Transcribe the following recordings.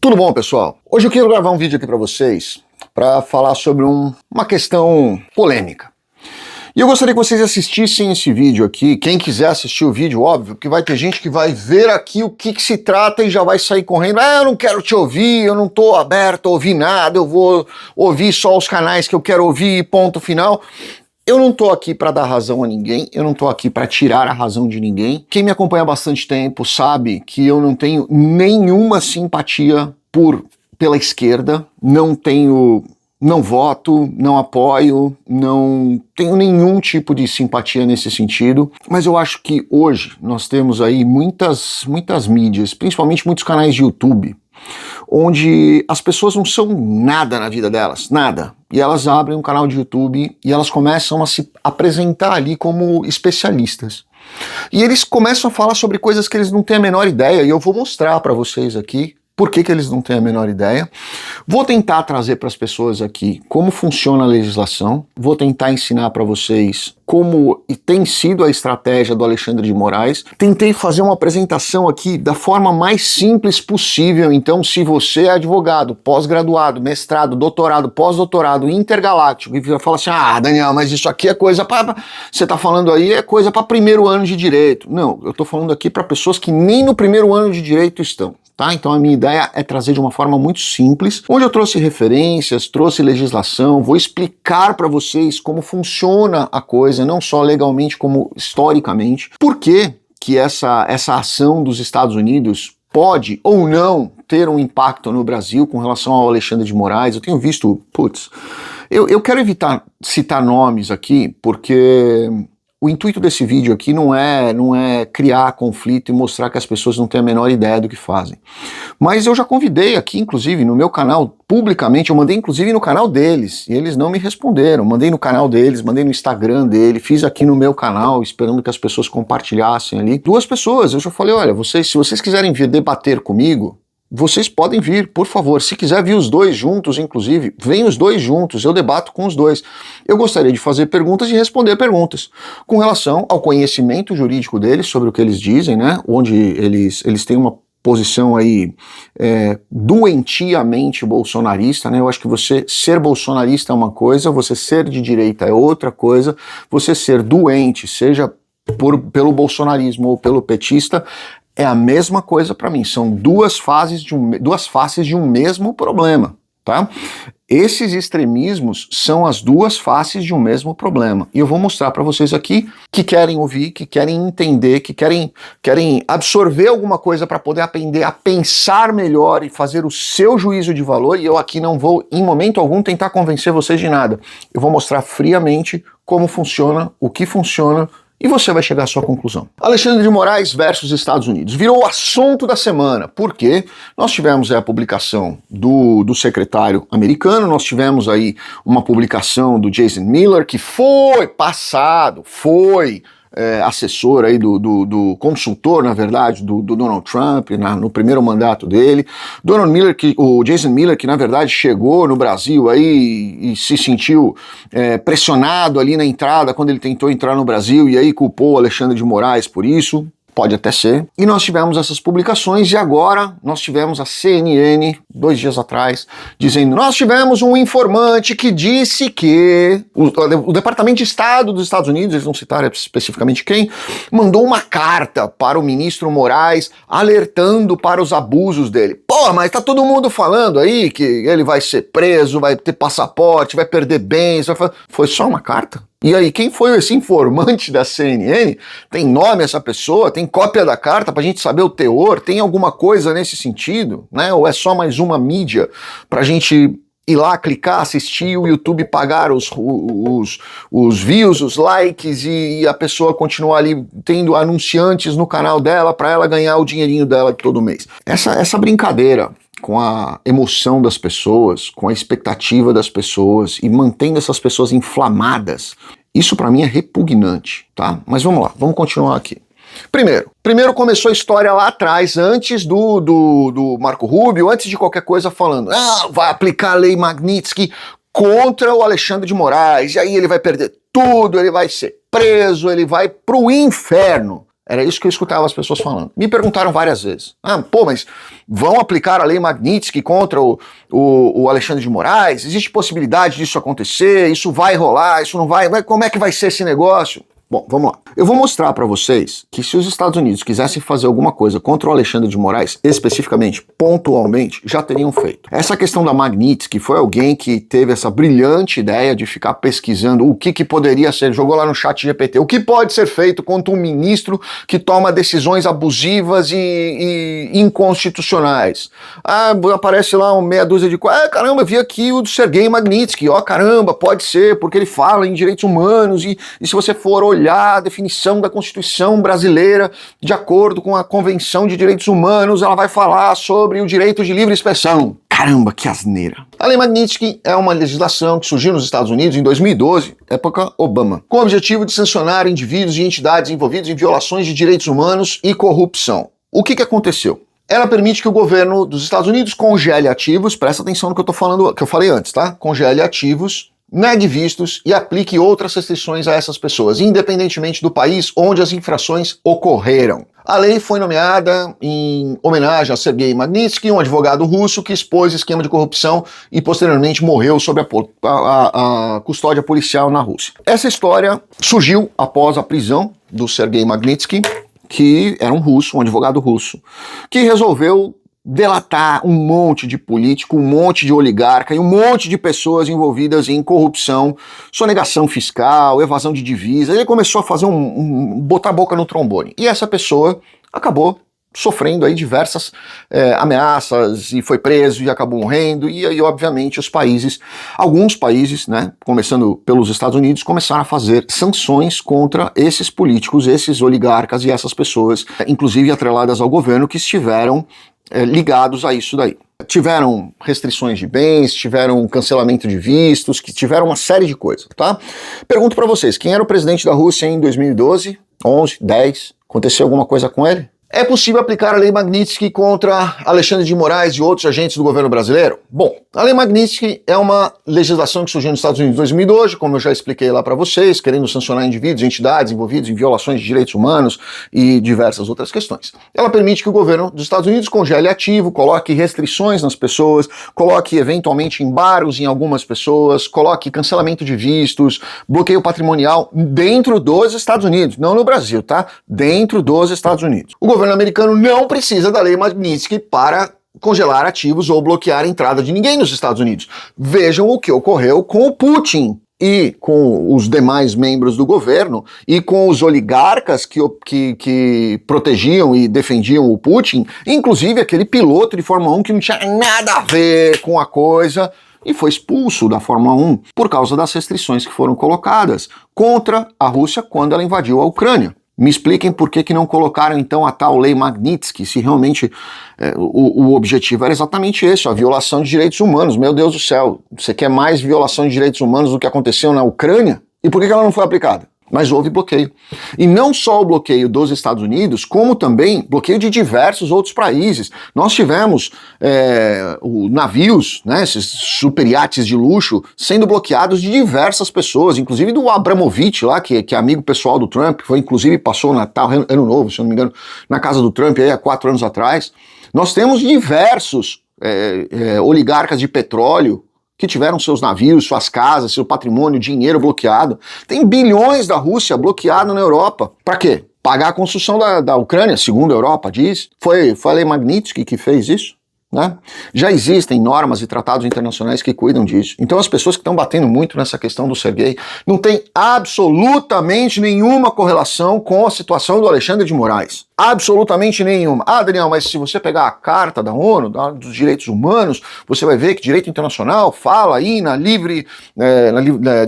Tudo bom, pessoal? Hoje eu quero gravar um vídeo aqui para vocês para falar sobre uma questão polêmica. E eu gostaria que vocês assistissem esse vídeo aqui. Quem quiser assistir o vídeo, óbvio, porque vai ter gente que vai ver aqui o que se trata e já vai sair correndo. Eu não quero te ouvir, eu não estou aberto a ouvir nada, eu vou ouvir só os canais que eu quero ouvir, ponto final. Eu não tô aqui para dar razão a ninguém, eu não tô aqui para tirar a razão de ninguém. Quem me acompanha há bastante tempo sabe que eu não tenho nenhuma simpatia pela esquerda, não voto, não apoio, não tenho nenhum tipo de simpatia nesse sentido, mas eu acho que hoje nós temos aí muitas mídias, principalmente muitos canais de YouTube, onde as pessoas não são nada na vida delas, nada. E elas abrem um canal de YouTube e elas começam a se apresentar ali como especialistas. E eles começam a falar sobre coisas que eles não têm a menor ideia, e eu vou mostrar para vocês aqui por que eles não têm a menor ideia. Vou tentar trazer para as pessoas aqui como funciona a legislação, vou tentar ensinar para vocês como tem sido a estratégia do Alexandre de Moraes. Tentei fazer uma apresentação aqui da forma mais simples possível, então se você é advogado, pós-graduado, mestrado, doutorado, pós-doutorado, intergaláctico, e fala assim, Daniel, mas isso aqui é coisa para... Você está falando aí é coisa para primeiro ano de direito. Não, eu estou falando aqui para pessoas que nem no primeiro ano de direito estão. Tá? Então a minha ideia é trazer de uma forma muito simples, onde eu trouxe referências, trouxe legislação, vou explicar para vocês como funciona a coisa, não só legalmente como historicamente, por que essa ação dos Estados Unidos pode ou não ter um impacto no Brasil com relação ao Alexandre de Moraes. Eu tenho visto, eu quero evitar citar nomes aqui, porque... O intuito desse vídeo aqui não é criar conflito e mostrar que as pessoas não têm a menor ideia do que fazem. Mas eu já convidei aqui, inclusive, no meu canal, publicamente, eu mandei inclusive no canal deles, e eles não me responderam. Mandei no canal deles, mandei no Instagram dele, fiz aqui no meu canal, esperando que as pessoas compartilhassem ali. 2 pessoas, eu já falei, olha, se vocês quiserem vir debater comigo, vocês podem vir, por favor. Se quiser vir os 2 juntos, inclusive, vem os 2 juntos, eu debato com os 2. Eu gostaria de fazer perguntas e responder perguntas com relação ao conhecimento jurídico deles, sobre o que eles dizem, né? Onde eles têm uma posição aí doentiamente bolsonarista, né? Eu acho que você ser bolsonarista é uma coisa, você ser de direita é outra coisa, você ser doente, seja pelo bolsonarismo ou pelo petista, é a mesma coisa para mim, são duas faces de um mesmo problema, tá? Esses extremismos são as 2 faces de um mesmo problema. E eu vou mostrar para vocês aqui que querem ouvir, que querem entender, que querem absorver alguma coisa para poder aprender a pensar melhor e fazer o seu juízo de valor. E eu aqui não vou, em momento algum, tentar convencer vocês de nada. Eu vou mostrar friamente como funciona, o que funciona, e você vai chegar à sua conclusão. Alexandre de Moraes versus Estados Unidos. Virou o assunto da semana, porque nós tivemos a publicação do secretário americano, nós tivemos aí uma publicação do Jason Miller, que foi assessor aí do consultor, na verdade, do Donald Trump, no primeiro mandato dele. O Jason Miller, que na verdade chegou no Brasil aí e se sentiu pressionado ali na entrada, quando ele tentou entrar no Brasil, e aí culpou o Alexandre de Moraes por isso. Pode até ser. E nós tivemos essas publicações, e agora nós tivemos a CNN, 2 dias atrás, dizendo, nós tivemos um informante que disse que o Departamento de Estado dos Estados Unidos, eles não citaram especificamente quem, mandou uma carta para o ministro Moraes alertando para os abusos dele. Pô, mas tá todo mundo falando aí que ele vai ser preso, vai ter passaporte, vai perder bens, Foi só uma carta? E aí, quem foi esse informante da CNN? Tem nome essa pessoa? Tem cópia da carta pra gente saber o teor? Tem alguma coisa nesse sentido? Né? Ou é só mais uma mídia pra gente ir lá, clicar, assistir, o YouTube pagar os views, os likes, e a pessoa continuar ali tendo anunciantes no canal dela pra ela ganhar o dinheirinho dela todo mês? Essa brincadeira com a emoção das pessoas, com a expectativa das pessoas e mantendo essas pessoas inflamadas, isso para mim é repugnante, tá? Mas vamos lá, vamos continuar aqui. Primeiro começou a história lá atrás, antes do Marco Rubio, antes de qualquer coisa, falando, vai aplicar a lei Magnitsky contra o Alexandre de Moraes, e aí ele vai perder tudo, ele vai ser preso, ele vai pro inferno. Era isso que eu escutava as pessoas falando. Me perguntaram várias vezes. Pô, mas vão aplicar a lei Magnitsky contra o Alexandre de Moraes? Existe possibilidade disso acontecer? Isso vai rolar? Isso não vai? Como é que vai ser esse negócio? Bom, vamos lá. Eu vou mostrar para vocês que se os Estados Unidos quisessem fazer alguma coisa contra o Alexandre de Moraes, especificamente, pontualmente, já teriam feito. Essa questão da Magnitsky foi alguém que teve essa brilhante ideia de ficar pesquisando o que poderia ser, jogou lá no chat GPT, o que pode ser feito contra um ministro que toma decisões abusivas e inconstitucionais. Aparece lá uma meia dúzia de coisas. Caramba, vi aqui o do Sergei Magnitsky. Caramba, pode ser, porque ele fala em direitos humanos e se você for olhar a definição da Constituição brasileira, de acordo com a Convenção de Direitos Humanos, ela vai falar sobre o direito de livre expressão. Caramba, que asneira. A Lei Magnitsky é uma legislação que surgiu nos Estados Unidos em 2012, época Obama, com o objetivo de sancionar indivíduos e entidades envolvidos em violações de direitos humanos e corrupção. O que aconteceu? Ela permite que o governo dos Estados Unidos congele ativos, presta atenção no que eu tô falando, que eu falei antes, tá? Congele ativos, negue vistos e aplique outras restrições a essas pessoas, independentemente do país onde as infrações ocorreram. A lei foi nomeada em homenagem a Sergei Magnitsky, um advogado russo que expôs esquema de corrupção e posteriormente morreu sob a custódia policial na Rússia. Essa história surgiu após a prisão do Sergei Magnitsky, que era um russo, um advogado russo, que resolveu delatar um monte de político, um monte de oligarca e um monte de pessoas envolvidas em corrupção, sonegação fiscal, evasão de divisas. Ele começou a fazer botar a boca no trombone. E essa pessoa acabou sofrendo aí diversas ameaças e foi preso e acabou morrendo. E aí, obviamente, alguns países, né, começando pelos Estados Unidos, começaram a fazer sanções contra esses políticos, esses oligarcas e essas pessoas, inclusive atreladas ao governo, que estiveram ligados a isso daí. Tiveram restrições de bens, tiveram cancelamento de vistos, que tiveram uma série de coisas, tá? Pergunto pra vocês, quem era o presidente da Rússia em 2012, 11, 10? Aconteceu alguma coisa com ele? É possível aplicar a Lei Magnitsky contra Alexandre de Moraes e outros agentes do governo brasileiro? Bom, a Lei Magnitsky é uma legislação que surgiu nos Estados Unidos em 2012, como eu já expliquei lá para vocês, querendo sancionar indivíduos e entidades envolvidos em violações de direitos humanos e diversas outras questões. Ela permite que o governo dos Estados Unidos congele ativo, coloque restrições nas pessoas, coloque eventualmente embargos em algumas pessoas, coloque cancelamento de vistos, bloqueio patrimonial dentro dos Estados Unidos, não no Brasil, tá? Dentro dos Estados Unidos. O governo americano não precisa da Lei Magnitsky para congelar ativos ou bloquear a entrada de ninguém nos Estados Unidos. Vejam o que ocorreu com o Putin e com os demais membros do governo e com os oligarcas que protegiam e defendiam o Putin, inclusive aquele piloto de Fórmula 1 que não tinha nada a ver com a coisa e foi expulso da Fórmula 1 por causa das restrições que foram colocadas contra a Rússia quando ela invadiu a Ucrânia. Me expliquem por que não colocaram então a tal Lei Magnitsky, se realmente o objetivo era exatamente esse, a violação de direitos humanos. Meu Deus do céu, você quer mais violação de direitos humanos do que aconteceu na Ucrânia? E por que ela não foi aplicada? Mas houve bloqueio. E não só o bloqueio dos Estados Unidos, como também bloqueio de diversos outros países. Nós tivemos navios, né, esses super iates de luxo, sendo bloqueados de diversas pessoas, inclusive do Abramovich lá, que é amigo pessoal do Trump, que foi inclusive passou Natal, Ano Novo, se eu não me engano, na casa do Trump aí há 4 anos atrás. Nós temos diversos oligarcas de petróleo que tiveram seus navios, suas casas, seu patrimônio, dinheiro bloqueado. Tem bilhões da Rússia bloqueado na Europa. Para quê? Pagar a construção da Ucrânia, segundo a Europa diz. Foi a Lei Magnitsky que fez isso, né? Já existem normas e tratados internacionais que cuidam disso. Então as pessoas que estão batendo muito nessa questão do Sergei não tem absolutamente nenhuma correlação com a situação do Alexandre de Moraes. Absolutamente nenhuma. Daniel, mas se você pegar a Carta da ONU, dos Direitos Humanos, você vai ver que direito internacional fala aí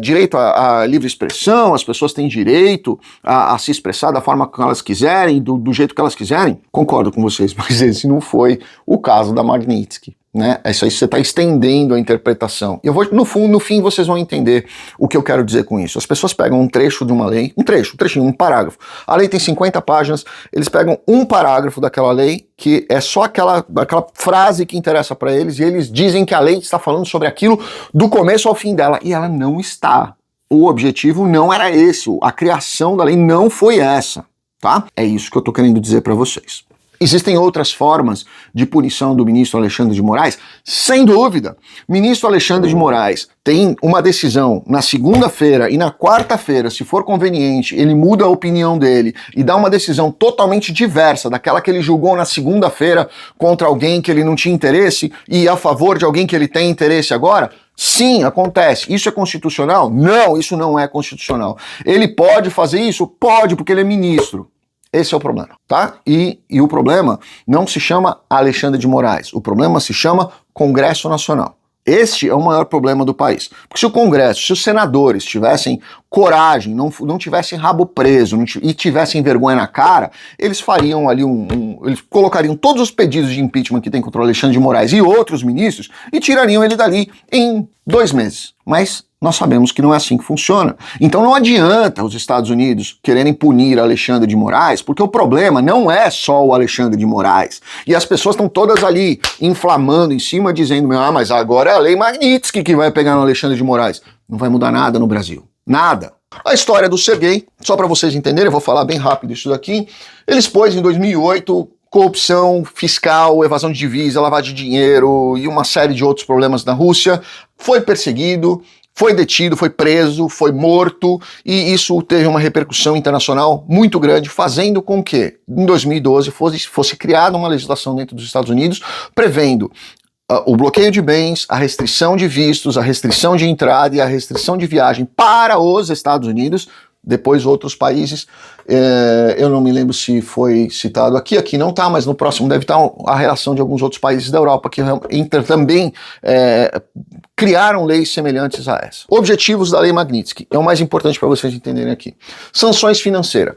direito à livre expressão, as pessoas têm direito a se expressar da forma que elas quiserem, do jeito que elas quiserem. Concordo com vocês, mas esse não foi o caso da Magnitsky. Né? Isso aí você está estendendo a interpretação. Eu vou, no fim vocês vão entender o que eu quero dizer com isso. As pessoas pegam um trecho de uma lei, um trechinho, um parágrafo. A lei tem 50 páginas, eles pegam um parágrafo daquela lei, que é só aquela frase que interessa para eles, e eles dizem que a lei está falando sobre aquilo do começo ao fim dela, e ela não está. O objetivo não era esse, a criação da lei não foi essa. tá? É isso que eu tô querendo dizer para vocês. Existem outras formas de punição do ministro Alexandre de Moraes? Sem dúvida. Ministro Alexandre de Moraes tem uma decisão na segunda-feira e na quarta-feira, se for conveniente, ele muda a opinião dele e dá uma decisão totalmente diversa daquela que ele julgou na segunda-feira contra alguém que ele não tinha interesse e a favor de alguém que ele tem interesse agora? Sim, acontece. Isso é constitucional? Não, isso não é constitucional. Ele pode fazer isso? Pode, porque ele é ministro. Esse é o problema, tá? E o problema não se chama Alexandre de Moraes, o problema se chama Congresso Nacional. Este é o maior problema do país. Porque se o Congresso, se os senadores tivessem coragem, não tivessem rabo preso e tivessem vergonha na cara, eles fariam ali eles colocariam todos os pedidos de impeachment que tem contra o Alexandre de Moraes e outros ministros e tirariam ele dali em 2 meses. Mas nós sabemos que não é assim que funciona. Então não adianta os Estados Unidos quererem punir Alexandre de Moraes, porque o problema não é só o Alexandre de Moraes. E as pessoas estão todas ali inflamando em cima, dizendo, mas agora é a lei Magnitsky que vai pegar no Alexandre de Moraes. Não vai mudar nada no Brasil. Nada. A história do Serguei, só para vocês entenderem, eu vou falar bem rápido isso daqui. Ele expôs em 2008 corrupção fiscal, evasão de divisa, lavagem de dinheiro e uma série de outros problemas na Rússia. Foi perseguido, foi detido, foi preso, foi morto, e isso teve uma repercussão internacional muito grande, fazendo com que, em 2012, fosse criada uma legislação dentro dos Estados Unidos, prevendo o bloqueio de bens, a restrição de vistos, a restrição de entrada e a restrição de viagem para os Estados Unidos, depois outros países, eu não me lembro se foi citado aqui não tá, mas no próximo deve estar a relação de alguns outros países da Europa que também criaram leis semelhantes a essa. Objetivos da lei Magnitsky, é o mais importante para vocês entenderem aqui. Sanções financeiras.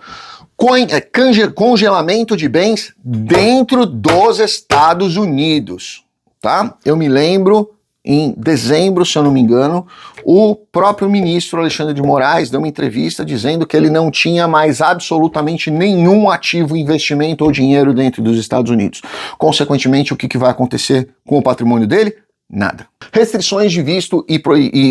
Congelamento de bens dentro dos Estados Unidos, tá? Eu me lembro, em dezembro, se eu não me engano, o próprio ministro Alexandre de Moraes deu uma entrevista dizendo que ele não tinha mais absolutamente nenhum ativo, investimento ou dinheiro dentro dos Estados Unidos. Consequentemente, o que vai acontecer com o patrimônio dele? Nada. Restrições de visto e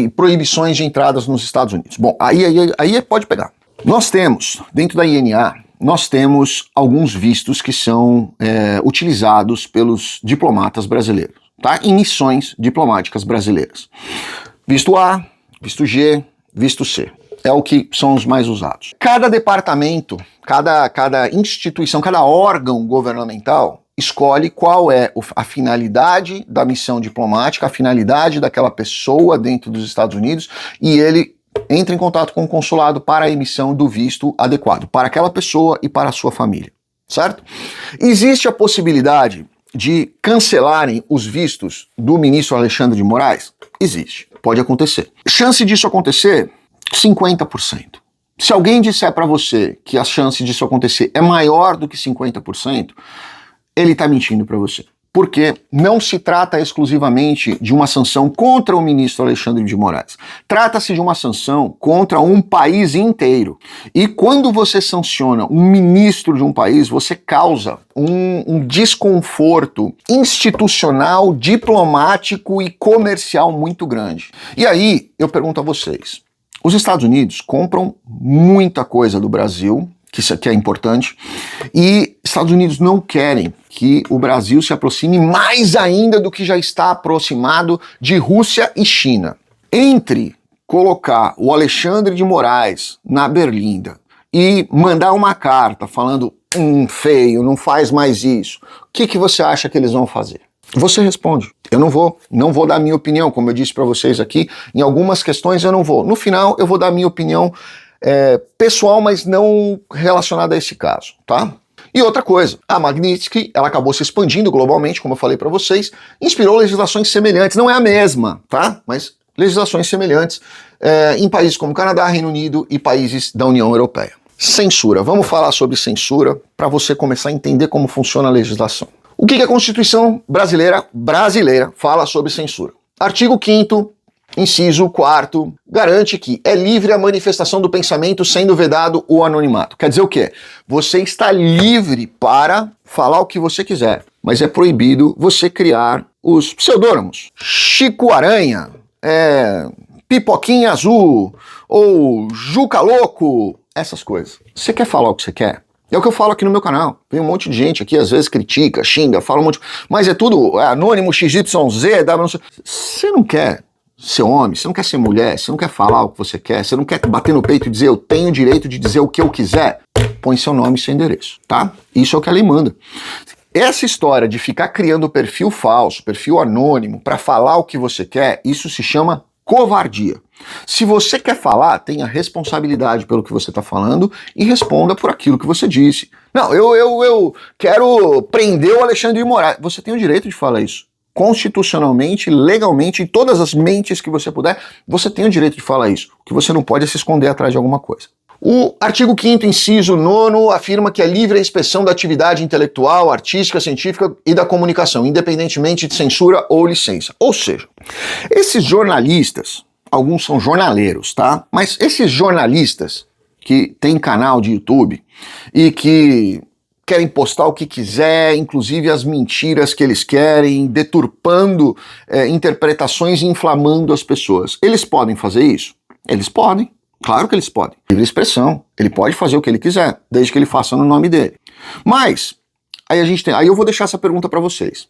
proibições de entradas nos Estados Unidos. Bom, aí pode pegar. Nós temos, dentro da INA, nós temos alguns vistos que são utilizados pelos diplomatas brasileiros, tá? Em missões diplomáticas brasileiras. Visto A, visto G, visto C. É o que são os mais usados. Cada departamento, cada instituição, cada órgão governamental escolhe qual é a finalidade da missão diplomática, a finalidade daquela pessoa dentro dos Estados Unidos, e ele entra em contato com o consulado para a emissão do visto adequado para aquela pessoa e para a sua família, certo? Existe a possibilidade de cancelarem os vistos do ministro Alexandre de Moraes? Existe, pode acontecer. Chance disso acontecer? 50%. Se alguém disser para você que a chance disso acontecer é maior do que 50%, ele está mentindo para você. Porque não se trata exclusivamente de uma sanção contra o ministro Alexandre de Moraes. Trata-se de uma sanção contra um país inteiro. E quando você sanciona um ministro de um país, você causa um desconforto institucional, diplomático e comercial muito grande. E aí, eu pergunto a vocês, os Estados Unidos compram muita coisa do Brasil, que isso aqui é importante, e Estados Unidos não querem que o Brasil se aproxime mais ainda do que já está aproximado de Rússia e China. Entre colocar o Alexandre de Moraes na berlinda e mandar uma carta falando feio, não faz mais isso, o que você acha que eles vão fazer? Você responde. Eu não vou dar minha opinião, como eu disse para vocês aqui, em algumas questões eu não vou. No final eu vou dar minha opinião pessoal, mas não relacionada a esse caso, tá? E outra coisa, a Magnitsky, ela acabou se expandindo globalmente, como eu falei para vocês, inspirou legislações semelhantes, não é a mesma, tá? Mas legislações semelhantes em países como Canadá, Reino Unido e países da União Europeia. Censura, vamos falar sobre censura para você começar a entender como funciona a legislação. O que a Constituição brasileira fala sobre censura? Artigo 5º, inciso 4º, garante que é livre a manifestação do pensamento sendo vedado o anonimato. Quer dizer o quê? Você está livre para falar o que você quiser, mas é proibido você criar os pseudônimos. Chico Aranha, Pipoquinha Azul, ou Juca Louco, essas coisas. Você quer falar o que você quer? É o que eu falo aqui no meu canal. Tem um monte de gente aqui, às vezes critica, xinga, fala um monte, mas é tudo anônimo, XYZ, W, não sei. Você não quer ser homem, você não quer ser mulher, você não quer falar o que você quer, você não quer bater no peito e dizer eu tenho o direito de dizer o que eu quiser, põe seu nome e seu endereço, tá? Isso é o que a lei manda. Essa história de ficar criando perfil falso, perfil anônimo, para falar o que você quer, isso se chama covardia. Se você quer falar, tenha responsabilidade pelo que você está falando e responda por aquilo que você disse. Não, eu quero prender o Alexandre de Moraes. Você tem o direito de falar isso. Constitucionalmente, legalmente, em todas as mentes que você puder, você tem o direito de falar isso. O que você não pode é se esconder atrás de alguma coisa. O artigo 5º, inciso 9º, afirma que é livre a expressão da atividade intelectual, artística, científica e da comunicação, independentemente de censura ou licença. Ou seja, esses jornalistas, alguns são jornaleiros, tá? Mas esses jornalistas que têm canal de YouTube e que querem postar o que quiser, inclusive as mentiras que eles querem, deturpando interpretações e inflamando as pessoas. Eles podem fazer isso? Eles podem. Claro que eles podem. Livre expressão. Ele pode fazer o que ele quiser, desde que ele faça no nome dele. Mas, aí eu vou deixar essa pergunta para vocês.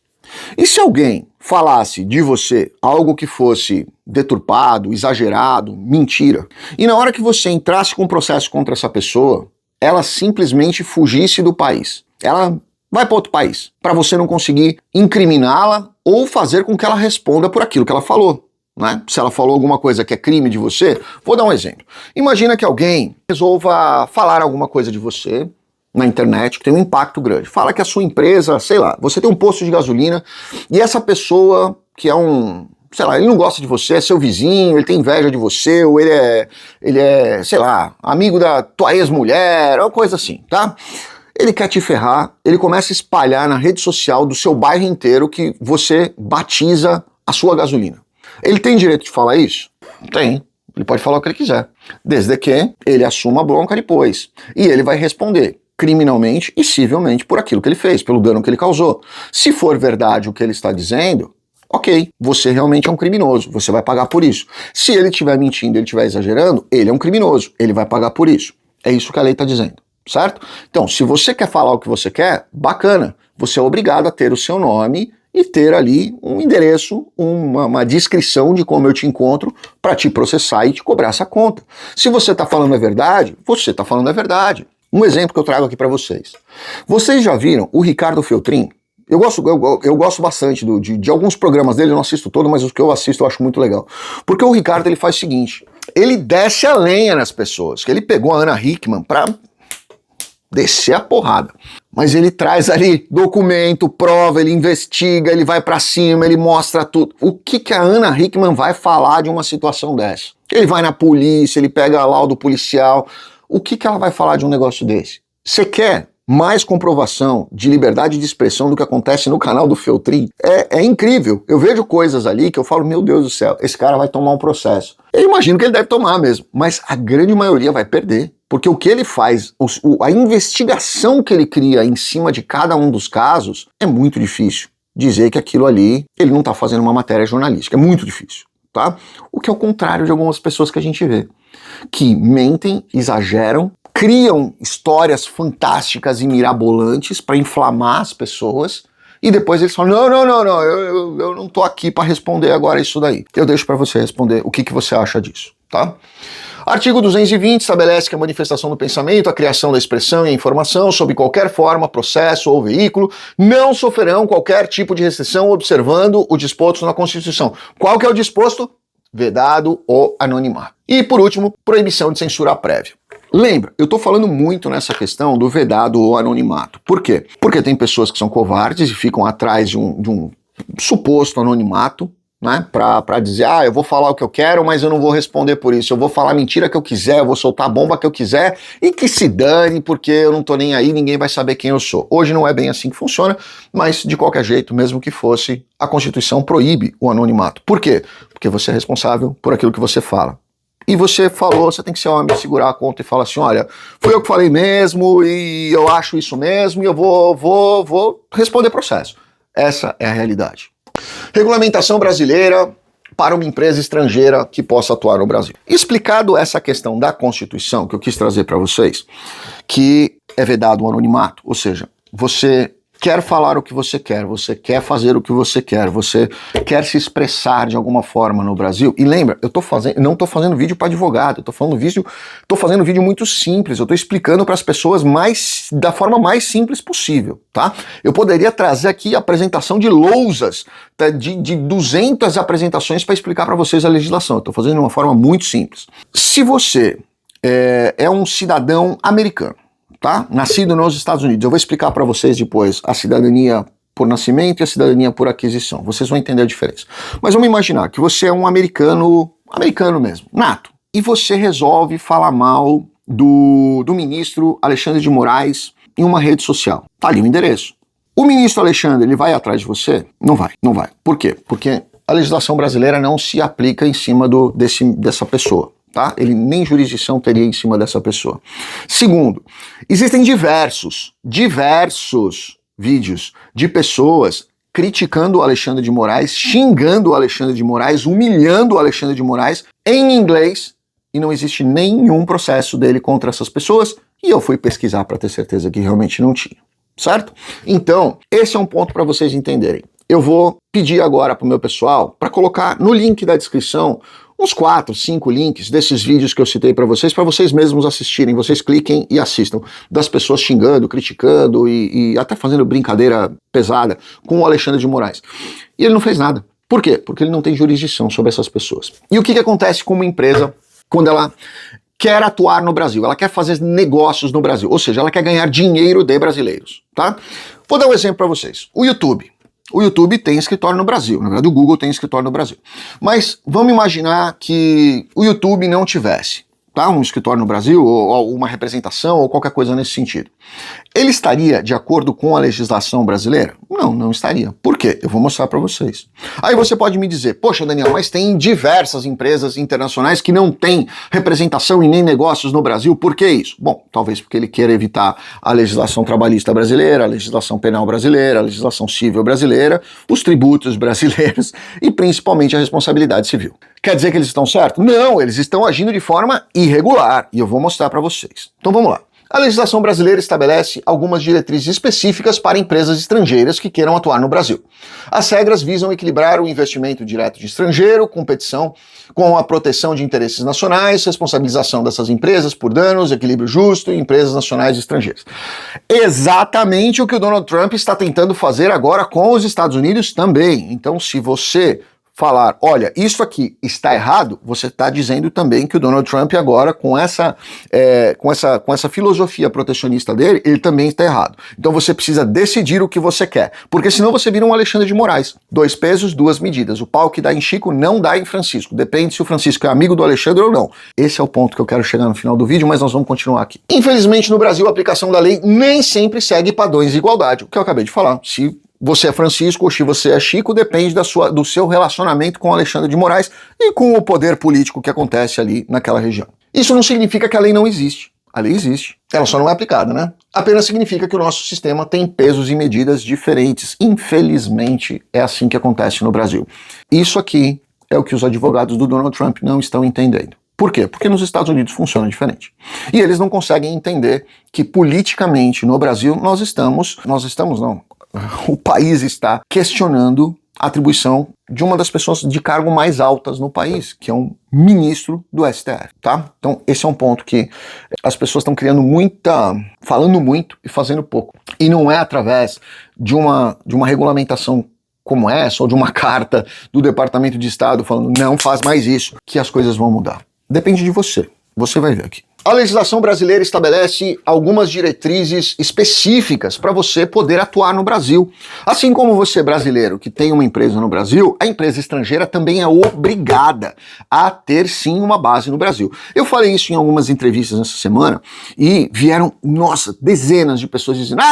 E se alguém falasse de você algo que fosse deturpado, exagerado, mentira, e na hora que você entrasse com um processo contra essa pessoa, ela simplesmente fugisse do país? Ela vai para outro país, para você não conseguir incriminá-la ou fazer com que ela responda por aquilo que ela falou. Né? Se ela falou alguma coisa que é crime de você, vou dar um exemplo. Imagina que alguém resolva falar alguma coisa de você na internet que tem um impacto grande. Fala que a sua empresa, sei lá, você tem um posto de gasolina e essa pessoa que é sei lá, ele não gosta de você, é seu vizinho, ele tem inveja de você, ou ele é, sei lá, amigo da tua ex-mulher, ou coisa assim, tá? Ele quer te ferrar, ele começa a espalhar na rede social do seu bairro inteiro que você batiza a sua gasolina. Ele tem direito de falar isso? Tem. Ele pode falar o que ele quiser, desde que ele assuma a bronca depois. E ele vai responder criminalmente e civilmente por aquilo que ele fez, pelo dano que ele causou. Se for verdade o que ele está dizendo, ok, você realmente é um criminoso, você vai pagar por isso. Se ele estiver mentindo, ele estiver exagerando, ele é um criminoso, ele vai pagar por isso. É isso que a lei está dizendo, certo? Então, se você quer falar o que você quer, bacana, você é obrigado a ter o seu nome e ter ali um endereço, uma descrição de como eu te encontro para te processar e te cobrar essa conta. Se você está falando a verdade, você está falando a verdade. Um exemplo que eu trago aqui para vocês. Vocês já viram o Ricardo Feltrin? Eu gosto bastante de alguns programas dele, eu não assisto todo, mas os que eu assisto eu acho muito legal. Porque o Ricardo ele faz o seguinte, ele desce a lenha nas pessoas, que ele pegou a Ana Hickman para descer a porrada. Mas ele traz ali documento, prova, ele investiga, ele vai pra cima, ele mostra tudo. O que a Ana Hickman vai falar de uma situação dessa? Ele vai na polícia, ele pega laudo policial. O que ela vai falar de um negócio desse? Você quer mais comprovação de liberdade de expressão do que acontece no canal do Feltrin? É incrível. Eu vejo coisas ali que eu falo, meu Deus do céu, esse cara vai tomar um processo. Eu imagino que ele deve tomar mesmo, mas a grande maioria vai perder. Porque o que ele faz, a investigação que ele cria em cima de cada um dos casos, é muito difícil dizer que aquilo ali, ele não está fazendo uma matéria jornalística. É muito difícil, tá? O que é o contrário de algumas pessoas que a gente vê, que mentem, exageram, criam histórias fantásticas e mirabolantes para inflamar as pessoas, e depois eles falam, não, eu não tô aqui para responder agora isso daí. Eu deixo para você responder o que você acha disso, tá? Artigo 220 estabelece que a manifestação do pensamento, a criação da expressão e a informação, sob qualquer forma, processo ou veículo, não sofrerão qualquer tipo de restrição observando o disposto na Constituição. Qual que é o disposto? Vedado o anonimato. E, por último, proibição de censura prévia. Lembra, eu tô falando muito nessa questão do vedado ou anonimato. Por quê? Porque tem pessoas que são covardes e ficam atrás de um suposto anonimato, né, pra dizer, eu vou falar o que eu quero, mas eu não vou responder por isso, eu vou falar a mentira que eu quiser, eu vou soltar a bomba que eu quiser, e que se dane, porque eu não tô nem aí, ninguém vai saber quem eu sou. Hoje não é bem assim que funciona, mas de qualquer jeito, mesmo que fosse, a Constituição proíbe o anonimato. Por quê? Porque você é responsável por aquilo que você fala. E você falou, você tem que ser homem, segurar a conta e falar assim, olha, fui eu que falei mesmo, e eu acho isso mesmo, e eu vou responder processo. Essa é a realidade. Regulamentação brasileira para uma empresa estrangeira que possa atuar no Brasil. Explicado essa questão da Constituição, que eu quis trazer para vocês, que é vedado o anonimato, ou seja, você quer falar o que você quer fazer o que você quer se expressar de alguma forma no Brasil. E lembra, não estou fazendo vídeo para advogado, estou fazendo vídeo muito simples, eu estou explicando para as pessoas da forma mais simples possível, tá? Eu poderia trazer aqui a apresentação de lousas, tá? de 200 apresentações para explicar para vocês a legislação. Eu estou fazendo de uma forma muito simples. Se você é um cidadão americano, tá? Nascido nos Estados Unidos. Eu vou explicar para vocês depois a cidadania por nascimento e a cidadania por aquisição. Vocês vão entender a diferença. Mas vamos imaginar que você é um americano mesmo, nato, e você resolve falar mal do ministro Alexandre de Moraes em uma rede social. Tá ali o endereço. O ministro Alexandre, ele vai atrás de você? Não vai. Por quê? Porque a legislação brasileira não se aplica em cima dessa pessoa. Tá? Ele nem jurisdição teria em cima dessa pessoa. Segundo, existem diversos vídeos de pessoas criticando o Alexandre de Moraes, xingando o Alexandre de Moraes, humilhando o Alexandre de Moraes em inglês, e não existe nenhum processo dele contra essas pessoas, e eu fui pesquisar para ter certeza que realmente não tinha, certo? Então, esse é um ponto para vocês entenderem. Eu vou pedir agora para o meu pessoal para colocar no link da descrição uns 4, 5 links desses vídeos que eu citei para vocês mesmos assistirem. Vocês cliquem e assistam, das pessoas xingando, criticando e até fazendo brincadeira pesada com o Alexandre de Moraes. E ele não fez nada. Por quê? Porque ele não tem jurisdição sobre essas pessoas. E o que acontece com uma empresa quando ela quer atuar no Brasil? Ela quer fazer negócios no Brasil, ou seja, ela quer ganhar dinheiro de brasileiros, tá? Vou dar um exemplo para vocês. O YouTube tem escritório no Brasil, na verdade o Google tem escritório no Brasil. Mas vamos imaginar que o YouTube não tivesse, tá? Um escritório no Brasil, ou uma representação, ou qualquer coisa nesse sentido. Ele estaria de acordo com a legislação brasileira? Não estaria. Por quê? Eu vou mostrar para vocês. Aí você pode me dizer, poxa Daniel, mas tem diversas empresas internacionais que não têm representação e nem negócios no Brasil, por que isso? Bom, talvez porque ele queira evitar a legislação trabalhista brasileira, a legislação penal brasileira, a legislação civil brasileira, os tributos brasileiros e principalmente a responsabilidade civil. Quer dizer que eles estão certos? Não, eles estão agindo de forma irregular e eu vou mostrar para vocês. Então vamos lá. A legislação brasileira estabelece algumas diretrizes específicas para empresas estrangeiras que queiram atuar no Brasil. As regras visam equilibrar o investimento direto de estrangeiro, competição com a proteção de interesses nacionais, responsabilização dessas empresas por danos, equilíbrio justo em empresas nacionais e estrangeiras. Exatamente o que o Donald Trump está tentando fazer agora com os Estados Unidos também. Então, se você falar, olha, isso aqui está errado, você está dizendo também que o Donald Trump agora, com essa filosofia protecionista dele, ele também está errado. Então você precisa decidir o que você quer, porque senão você vira um Alexandre de Moraes. 2 pesos, 2 medidas. O pau que dá em Chico não dá em Francisco. Depende se o Francisco é amigo do Alexandre ou não. Esse é o ponto que eu quero chegar no final do vídeo, mas nós vamos continuar aqui. Infelizmente, no Brasil, a aplicação da lei nem sempre segue padrões de igualdade, o que eu acabei de falar. Se você é Francisco ou se você é Chico, depende do seu relacionamento com Alexandre de Moraes e com o poder político que acontece ali naquela região. Isso não significa que a lei não existe. A lei existe. Ela só não é aplicada, né? Apenas significa que o nosso sistema tem pesos e medidas diferentes. Infelizmente, é assim que acontece no Brasil. Isso aqui é o que os advogados do Donald Trump não estão entendendo. Por quê? Porque nos Estados Unidos funciona diferente. E eles não conseguem entender que politicamente no Brasil o país está questionando a atribuição de uma das pessoas de cargo mais altas no país, que é um ministro do STF, tá? Então esse é um ponto que as pessoas estão falando muito e fazendo pouco. E não é através de uma regulamentação como essa, ou de uma carta do Departamento de Estado falando não faz mais isso, que as coisas vão mudar. Depende de você. Você vai ver aqui. A legislação brasileira estabelece algumas diretrizes específicas para você poder atuar no Brasil. Assim como você, brasileiro, que tem uma empresa no Brasil, a empresa estrangeira também é obrigada a ter sim uma base no Brasil. Eu falei isso em algumas entrevistas essa semana e vieram, nossa, dezenas de pessoas dizendo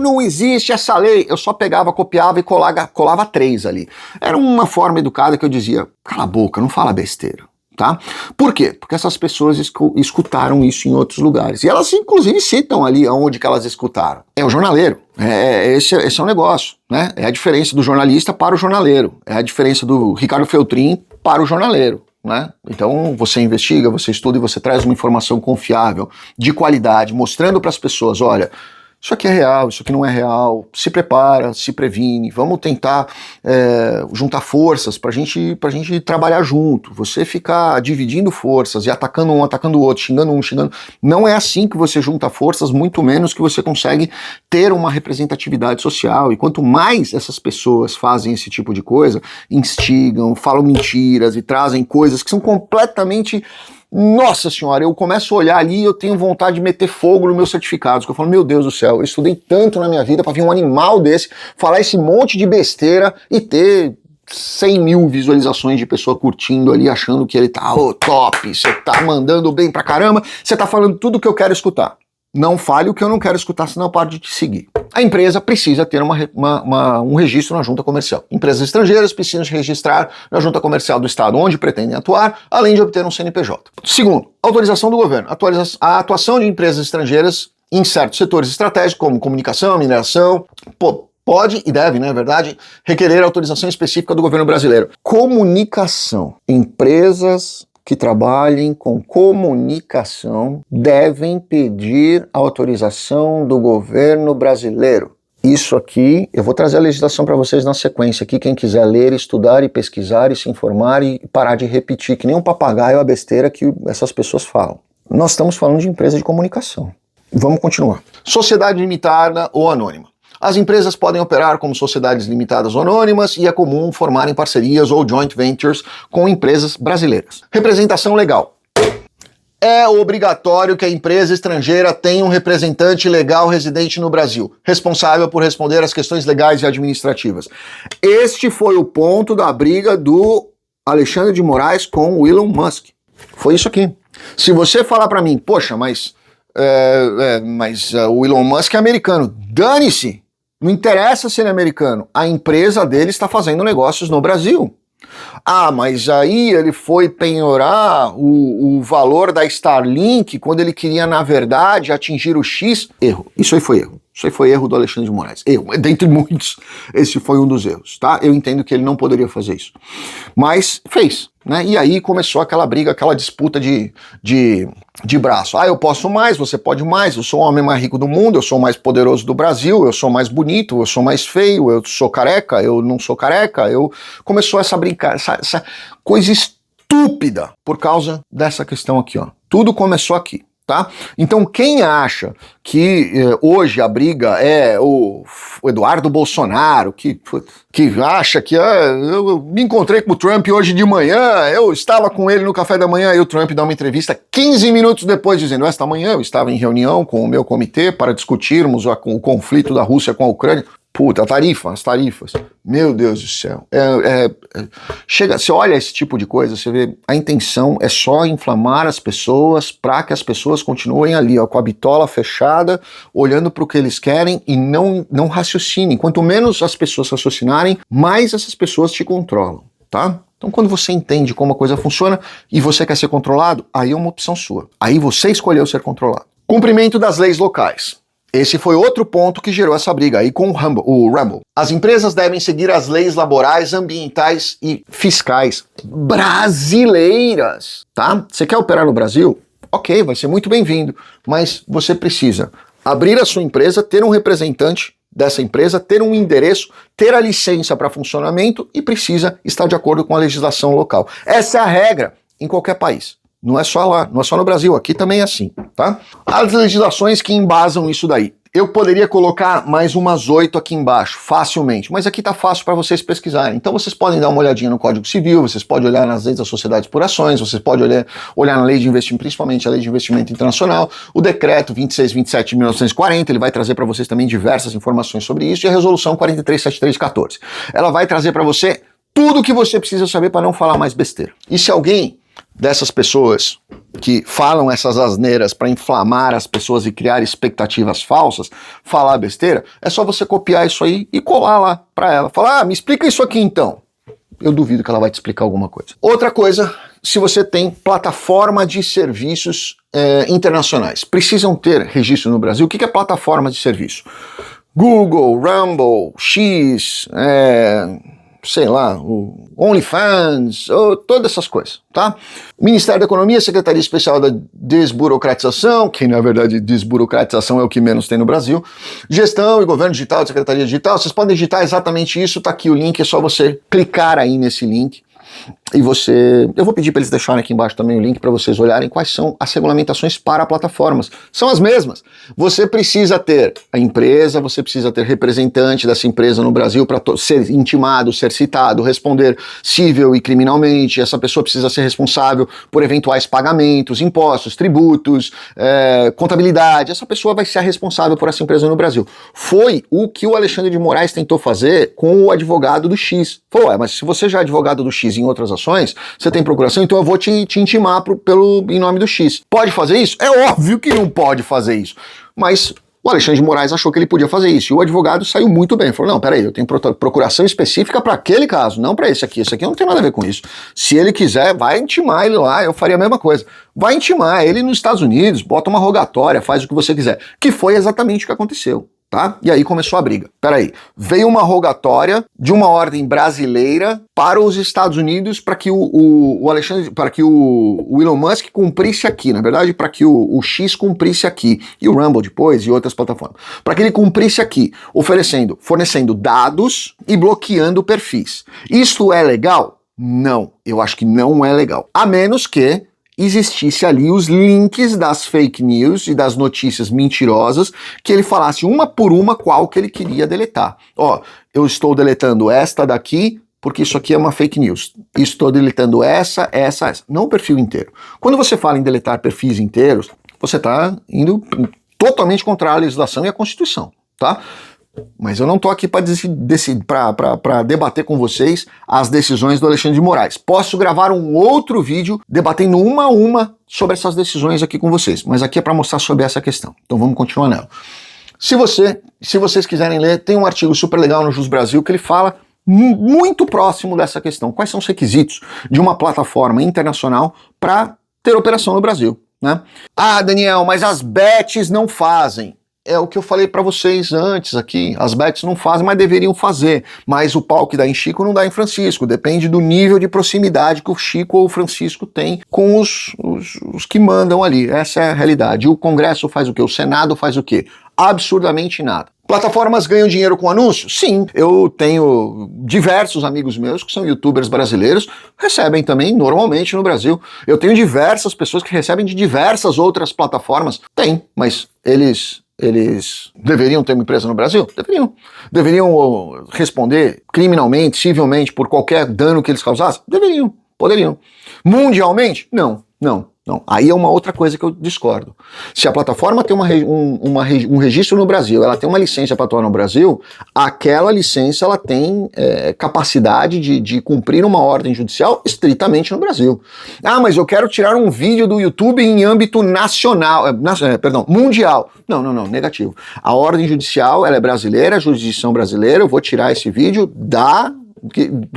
não existe essa lei. Eu só pegava, copiava e colava 3 ali. Era uma forma educada que eu dizia, cala a boca, não fala besteira. Tá? Por quê? Porque essas pessoas escutaram isso em outros lugares. E elas, inclusive, citam ali aonde que elas escutaram. É o jornaleiro. Esse é o negócio, né? É a diferença do jornalista para o jornaleiro. É a diferença do Ricardo Feltrin para o jornaleiro, né? Então, você investiga, você estuda e você traz uma informação confiável, de qualidade, mostrando para as pessoas, olha, isso aqui é real, isso aqui não é real, se prepara, se previne, vamos tentar juntar forças pra gente trabalhar junto. Você ficar dividindo forças e atacando um, atacando o outro, xingando um, xingando... Não é assim que você junta forças, muito menos que você consegue ter uma representatividade social. E quanto mais essas pessoas fazem esse tipo de coisa, instigam, falam mentiras e trazem coisas que são completamente... Nossa senhora, eu começo a olhar ali e eu tenho vontade de meter fogo nos meus certificados, que eu falo, meu Deus do céu, eu estudei tanto na minha vida para vir um animal desse, falar esse monte de besteira e ter 100 mil visualizações de pessoa curtindo ali, achando que ele tá top, você tá mandando bem pra caramba, você tá falando tudo o que eu quero escutar. Não fale o que eu não quero escutar, senão eu paro de te seguir. A empresa precisa ter um registro na junta comercial. Empresas estrangeiras precisam se registrar na junta comercial do estado onde pretendem atuar, além de obter um CNPJ. Segundo, autorização do governo. A atuação de empresas estrangeiras em certos setores estratégicos, como comunicação, mineração, pode e deve, na verdade, requerer autorização específica do governo brasileiro. Comunicação. Empresas que trabalhem com comunicação devem pedir autorização do governo brasileiro. Isso aqui, eu vou trazer a legislação para vocês na sequência aqui, quem quiser ler, estudar e pesquisar e se informar e parar de repetir, que nem um papagaio a besteira que essas pessoas falam. Nós estamos falando de empresa de comunicação. Vamos continuar. Sociedade limitada ou anônima. As empresas podem operar como sociedades limitadas ou anônimas e é comum formarem parcerias ou joint ventures com empresas brasileiras. Representação legal. É obrigatório que a empresa estrangeira tenha um representante legal residente no Brasil, responsável por responder às questões legais e administrativas. Este foi o ponto da briga do Alexandre de Moraes com o Elon Musk. Foi isso aqui. Se você falar para mim, poxa, mas o Elon Musk é americano, dane-se! Não interessa se ele é americano, a empresa dele está fazendo negócios no Brasil. Ah, mas aí ele foi penhorar o valor da Starlink quando ele queria, na verdade, atingir o X. Erro. Isso aí foi erro. Isso aí foi erro do Alexandre de Moraes. Erro. Dentre muitos, esse foi um dos erros, tá? Eu entendo que ele não poderia fazer isso. Mas fez, né? E aí começou aquela briga, aquela disputa de braço. Ah, eu posso mais, você pode mais, eu sou o homem mais rico do mundo, eu sou o mais poderoso do Brasil, eu sou mais bonito, eu sou mais feio, eu sou careca, eu não sou careca. Começou essa coisa estúpida por causa dessa questão aqui, ó. Tudo começou aqui. Tá? Então quem acha que hoje a briga é o Eduardo Bolsonaro, que acha que eu me encontrei com o Trump hoje de manhã, eu estava com ele no café da manhã e o Trump dá uma entrevista 15 minutos depois dizendo, esta manhã eu estava em reunião com o meu comitê para discutirmos o conflito da Rússia com a Ucrânia. Puta, as tarifas. Meu Deus do céu. Chega, você olha esse tipo de coisa, você vê, a intenção é só inflamar as pessoas para que as pessoas continuem ali, ó, com a bitola fechada, olhando para o que eles querem e não raciocinem. Quanto menos as pessoas raciocinarem, mais essas pessoas te controlam, tá? Então quando você entende como a coisa funciona e você quer ser controlado, aí é uma opção sua. Aí você escolheu ser controlado. Cumprimento das leis locais. Esse foi outro ponto que gerou essa briga aí com o Rumble. As empresas devem seguir as leis laborais, ambientais e fiscais brasileiras, tá? Você quer operar no Brasil? Ok, vai ser muito bem-vindo, mas você precisa abrir a sua empresa, ter um representante dessa empresa, ter um endereço, ter a licença para funcionamento e precisa estar de acordo com a legislação local. Essa é a regra em qualquer país. Não é só lá, não é só no Brasil, aqui também é assim, tá? As legislações que embasam isso daí. Eu poderia colocar mais umas 8 aqui embaixo, facilmente, mas aqui tá fácil para vocês pesquisarem. Então vocês podem dar uma olhadinha no Código Civil, vocês podem olhar nas leis das sociedades por ações, vocês podem olhar na lei de investimento, principalmente a lei de investimento internacional, o decreto 2627 de 1940, ele vai trazer para vocês também diversas informações sobre isso, e a resolução 437314. Ela vai trazer para você tudo o que você precisa saber para não falar mais besteira. E se alguém dessas pessoas que falam essas asneiras para inflamar as pessoas e criar expectativas falsas, falar besteira, é só você copiar isso aí e colar lá para ela. Falar, me explica isso aqui então. Eu duvido que ela vai te explicar alguma coisa. Outra coisa se você tem plataforma de serviços internacionais. Precisam ter registro no Brasil. O que é plataforma de serviço? Google, Rumble, X, sei lá, o OnlyFans, todas essas coisas, tá? Ministério da Economia, Secretaria Especial da Desburocratização, que na verdade desburocratização é o que menos tem no Brasil, Gestão e Governo Digital, Secretaria Digital, vocês podem digitar exatamente isso, tá aqui o link, é só você clicar aí nesse link. E eu vou pedir para eles deixarem aqui embaixo também o link para vocês olharem quais são as regulamentações para plataformas. São as mesmas. Você precisa ter a empresa, você precisa ter representante dessa empresa no Brasil para ser intimado, ser citado, responder civil e criminalmente. Essa pessoa precisa ser responsável por eventuais pagamentos, impostos, tributos, contabilidade. Essa pessoa vai ser a responsável por essa empresa no Brasil. Foi o que o Alexandre de Moraes tentou fazer com o advogado do X. Falou, mas se você já é advogado do X em outras ações, você tem procuração, então eu vou te intimar em nome do X. Pode fazer isso? É óbvio que não pode fazer isso. Mas o Alexandre de Moraes achou que ele podia fazer isso. E o advogado saiu muito bem. Falou, não, peraí, eu tenho procuração específica para aquele caso, não para esse aqui. Esse aqui não tem nada a ver com isso. Se ele quiser, vai intimar ele lá, eu faria a mesma coisa. Vai intimar ele nos Estados Unidos, bota uma rogatória, faz o que você quiser. Que foi exatamente o que aconteceu. Tá? E aí começou a briga. Peraí, veio uma rogatória de uma ordem brasileira para os Estados Unidos para que o Elon Musk cumprisse aqui, na verdade, para que o X cumprisse aqui, e o Rumble depois, e outras plataformas, para que ele cumprisse aqui, fornecendo dados e bloqueando perfis. Isso é legal? Não, eu acho que não é legal. A menos que existisse ali os links das fake news e das notícias mentirosas, que ele falasse uma por uma qual que ele queria deletar. Ó, eu estou deletando esta daqui, porque isso aqui é uma fake news. Estou deletando essa. Não o perfil inteiro. Quando você fala em deletar perfis inteiros, você está indo totalmente contra a legislação e a Constituição, tá? Mas eu não tô aqui para debater com vocês as decisões do Alexandre de Moraes. Posso gravar um outro vídeo debatendo uma a uma sobre essas decisões aqui com vocês, mas aqui é para mostrar sobre essa questão. Então vamos continuar nela. Se vocês quiserem ler, tem um artigo super legal no Jus Brasil que ele fala muito próximo dessa questão. Quais são os requisitos de uma plataforma internacional para ter operação no Brasil, né? Ah, Daniel, mas as bets não fazem. É o que eu falei para vocês antes aqui, as bets não fazem, mas deveriam fazer, mas o pau que dá em Chico não dá em Francisco, depende do nível de proximidade que o Chico ou o Francisco tem com os que mandam ali, essa é a realidade. E o Congresso faz o quê? O Senado faz o quê? Absurdamente nada. Plataformas ganham dinheiro com anúncios? Sim, eu tenho diversos amigos meus que são youtubers brasileiros, recebem também normalmente no Brasil. Eu tenho diversas pessoas que recebem de diversas outras plataformas, tem, mas eles deveriam ter uma empresa no Brasil? Deveriam. Deveriam responder criminalmente, civilmente, por qualquer dano que eles causassem? Deveriam. Poderiam. Mundialmente? Não. Aí é uma outra coisa que eu discordo. Se a plataforma tem um registro no Brasil, ela tem uma licença para atuar no Brasil, aquela licença ela tem capacidade de cumprir uma ordem judicial estritamente no Brasil. Ah, mas eu quero tirar um vídeo do YouTube em âmbito mundial. Não, negativo. A ordem judicial, ela é brasileira, a jurisdição brasileira, eu vou tirar esse vídeo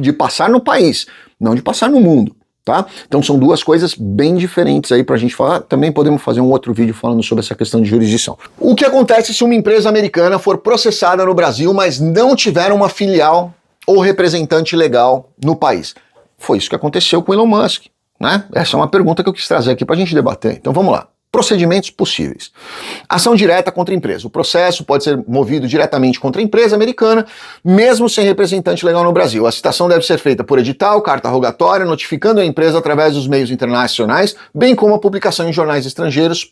de passar no país, não de passar no mundo. Tá? Então são duas coisas bem diferentes aí pra gente falar. Também podemos fazer um outro vídeo falando sobre essa questão de jurisdição. O que acontece se uma empresa americana for processada no Brasil, mas não tiver uma filial ou representante legal no país? Foi isso que aconteceu com Elon Musk, né? Essa é uma pergunta que eu quis trazer aqui pra gente debater. Então vamos lá. Procedimentos possíveis. Ação direta contra a empresa. O processo pode ser movido diretamente contra a empresa americana, mesmo sem representante legal no Brasil. A citação deve ser feita por edital, carta rogatória, notificando a empresa através dos meios internacionais, bem como a publicação em jornais estrangeiros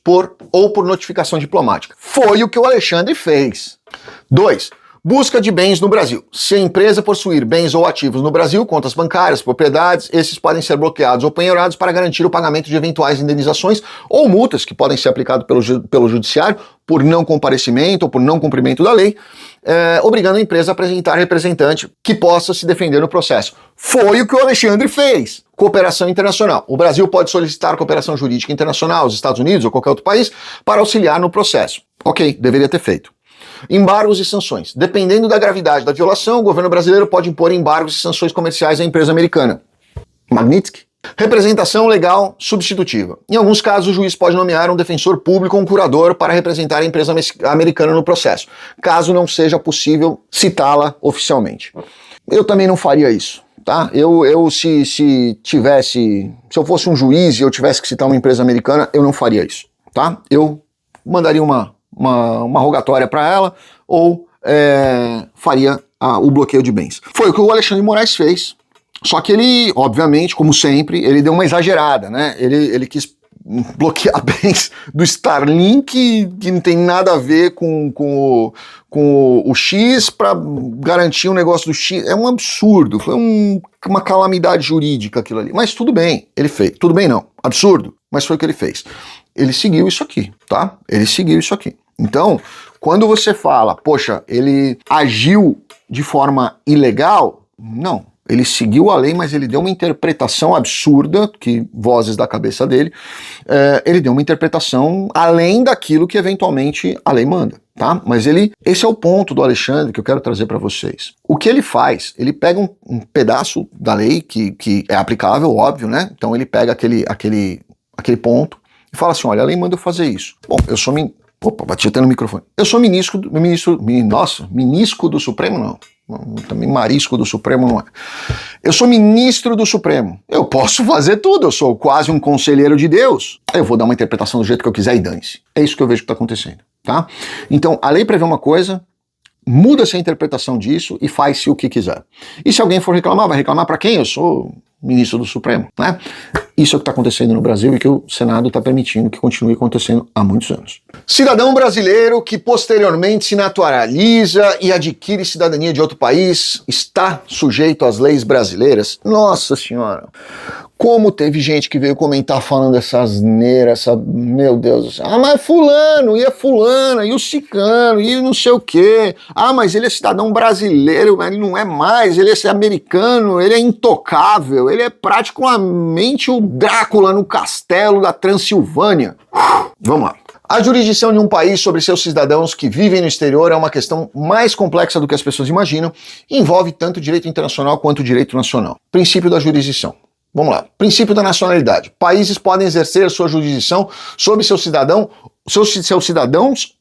ou por notificação diplomática. Foi o que o Alexandre fez. 2. Busca de bens no Brasil. Se a empresa possuir bens ou ativos no Brasil, contas bancárias, propriedades, esses podem ser bloqueados ou penhorados para garantir o pagamento de eventuais indenizações ou multas que podem ser aplicadas pelo judiciário por não comparecimento ou por não cumprimento da lei, obrigando a empresa a apresentar representante que possa se defender no processo. Foi o que o Alexandre fez. Cooperação internacional. O Brasil pode solicitar cooperação jurídica internacional aos Estados Unidos ou qualquer outro país para auxiliar no processo. Ok, deveria ter feito. Embargos e sanções. Dependendo da gravidade da violação, o governo brasileiro pode impor embargos e sanções comerciais à empresa americana. Magnitsky. Representação legal substitutiva. Em alguns casos, o juiz pode nomear um defensor público ou um curador para representar a empresa americana no processo, caso não seja possível citá-la oficialmente. Eu também não faria isso, tá? Se eu fosse um juiz e eu tivesse que citar uma empresa americana, eu não faria isso, tá? Eu mandaria uma rogatória para ela ou faria o bloqueio de bens. Foi o que o Alexandre de Moraes fez. Só que ele, obviamente, como sempre, ele deu uma exagerada, né? Ele quis bloquear bens do Starlink, que não tem nada a ver com o X, para garantir um negócio do X. É um absurdo, foi uma calamidade jurídica aquilo ali. Mas tudo bem, ele fez. Tudo bem não, absurdo, mas foi o que ele fez. Ele seguiu isso aqui, tá? Ele seguiu isso aqui. Então, quando você fala, poxa, ele agiu de forma ilegal, não. Ele seguiu a lei, mas ele deu uma interpretação absurda, que vozes da cabeça dele, ele deu uma interpretação além daquilo que eventualmente a lei manda, tá? Mas esse é o ponto do Alexandre que eu quero trazer para vocês. O que ele faz? Ele pega um pedaço da lei que é aplicável, óbvio, né? Então ele pega aquele ponto e fala assim, olha, a lei manda eu fazer isso. Bom, eu sou... Opa, bati até no microfone. Eu sou ministro do Supremo, não. Também marisco do Supremo não é. Eu sou ministro do Supremo. Eu posso fazer tudo, eu sou quase um conselheiro de Deus. Eu vou dar uma interpretação do jeito que eu quiser e dane-se. É isso que eu vejo que está acontecendo, tá? Então, a lei prevê uma coisa, muda-se a interpretação disso e faz-se o que quiser. E se alguém for reclamar, vai reclamar para quem? Eu sou ministro do Supremo, né? Isso é o que está acontecendo no Brasil e que o Senado está permitindo que continue acontecendo há muitos anos. Cidadão brasileiro que posteriormente se naturaliza e adquire cidadania de outro país está sujeito às leis brasileiras? Nossa Senhora! Como teve gente que veio comentar falando essa asneira, meu Deus, mas fulano, e a fulana, e o cicano, e não sei o quê. Mas ele é cidadão brasileiro, mas ele não é mais, ele é americano, ele é intocável, ele é praticamente o Drácula no castelo da Transilvânia. Vamos lá. A jurisdição de um país sobre seus cidadãos que vivem no exterior é uma questão mais complexa do que as pessoas imaginam e envolve tanto o direito internacional quanto o direito nacional. Princípio da jurisdição. Vamos lá. Princípio da nacionalidade. Países podem exercer sua jurisdição sobre seus cidadãos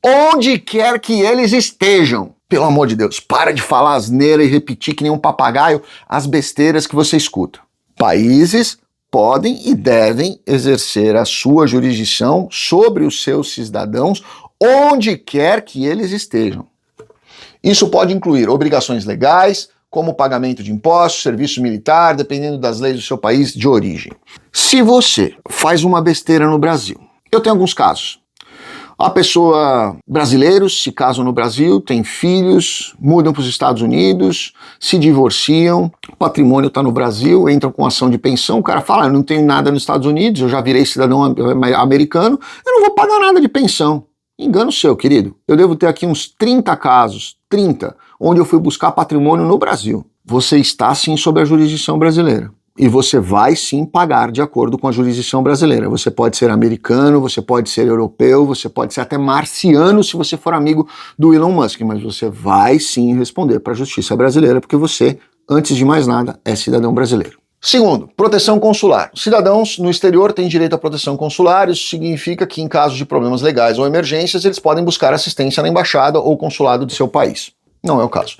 onde quer que eles estejam. Pelo amor de Deus, para de falar asneira e repetir que nem um papagaio as besteiras que você escuta. Países podem e devem exercer a sua jurisdição sobre os seus cidadãos onde quer que eles estejam. Isso pode incluir obrigações legais, como o pagamento de impostos, serviço militar, dependendo das leis do seu país de origem. Se você faz uma besteira no Brasil, eu tenho alguns casos. Brasileiros se casam no Brasil, têm filhos, mudam para os Estados Unidos, se divorciam, o patrimônio está no Brasil, entram com ação de pensão, o cara fala, eu não tenho nada nos Estados Unidos, eu já virei cidadão americano, eu não vou pagar nada de pensão. Engano seu, querido. Eu devo ter aqui uns 30 casos, 30, onde eu fui buscar patrimônio no Brasil. Você está sim sob a jurisdição brasileira. E você vai sim pagar de acordo com a jurisdição brasileira. Você pode ser americano, você pode ser europeu, você pode ser até marciano se você for amigo do Elon Musk, mas você vai sim responder para a justiça brasileira, porque você, antes de mais nada, é cidadão brasileiro. Segundo, proteção consular. Cidadãos no exterior têm direito à proteção consular, isso significa que em casos de problemas legais ou emergências, eles podem buscar assistência na embaixada ou consulado do seu país. Não é o caso.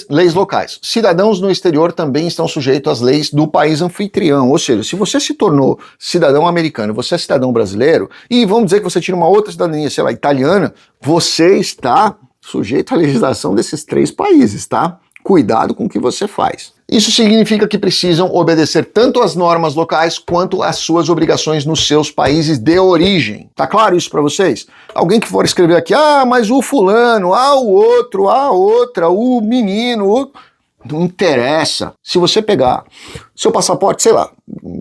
Leis locais. Cidadãos no exterior também estão sujeitos às leis do país anfitrião, ou seja, se você se tornou cidadão americano, você é cidadão brasileiro, e vamos dizer que você tira uma outra cidadania, sei lá, italiana, você está sujeito à legislação desses 3 países, tá? Cuidado com o que você faz. Isso significa que precisam obedecer tanto às normas locais quanto às suas obrigações nos seus países de origem. Tá claro isso para vocês? Alguém que for escrever aqui, mas o fulano, o outro, a outra, o menino, não interessa. Se você pegar seu passaporte, sei lá,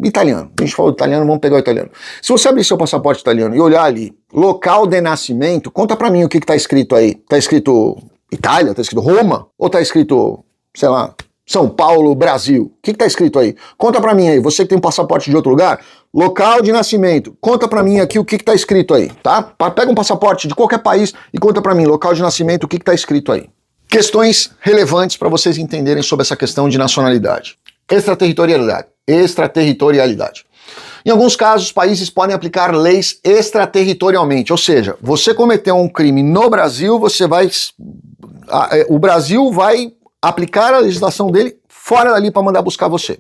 italiano, a gente falou italiano, vamos pegar o italiano. Se você abrir seu passaporte italiano e olhar ali, local de nascimento, conta para mim o que tá escrito aí. Tá escrito Itália? Tá escrito Roma? Ou tá escrito, sei lá, São Paulo, Brasil? O que tá escrito aí? Conta pra mim aí, você que tem um passaporte de outro lugar, local de nascimento, conta pra mim aqui o que tá escrito aí, tá? Pega um passaporte de qualquer país e conta pra mim, local de nascimento, o que tá escrito aí. Questões relevantes para vocês entenderem sobre essa questão de nacionalidade. Extraterritorialidade. Em alguns casos, países podem aplicar leis extraterritorialmente, ou seja, você cometeu um crime no Brasil, o Brasil vai aplicar a legislação dele fora dali para mandar buscar você.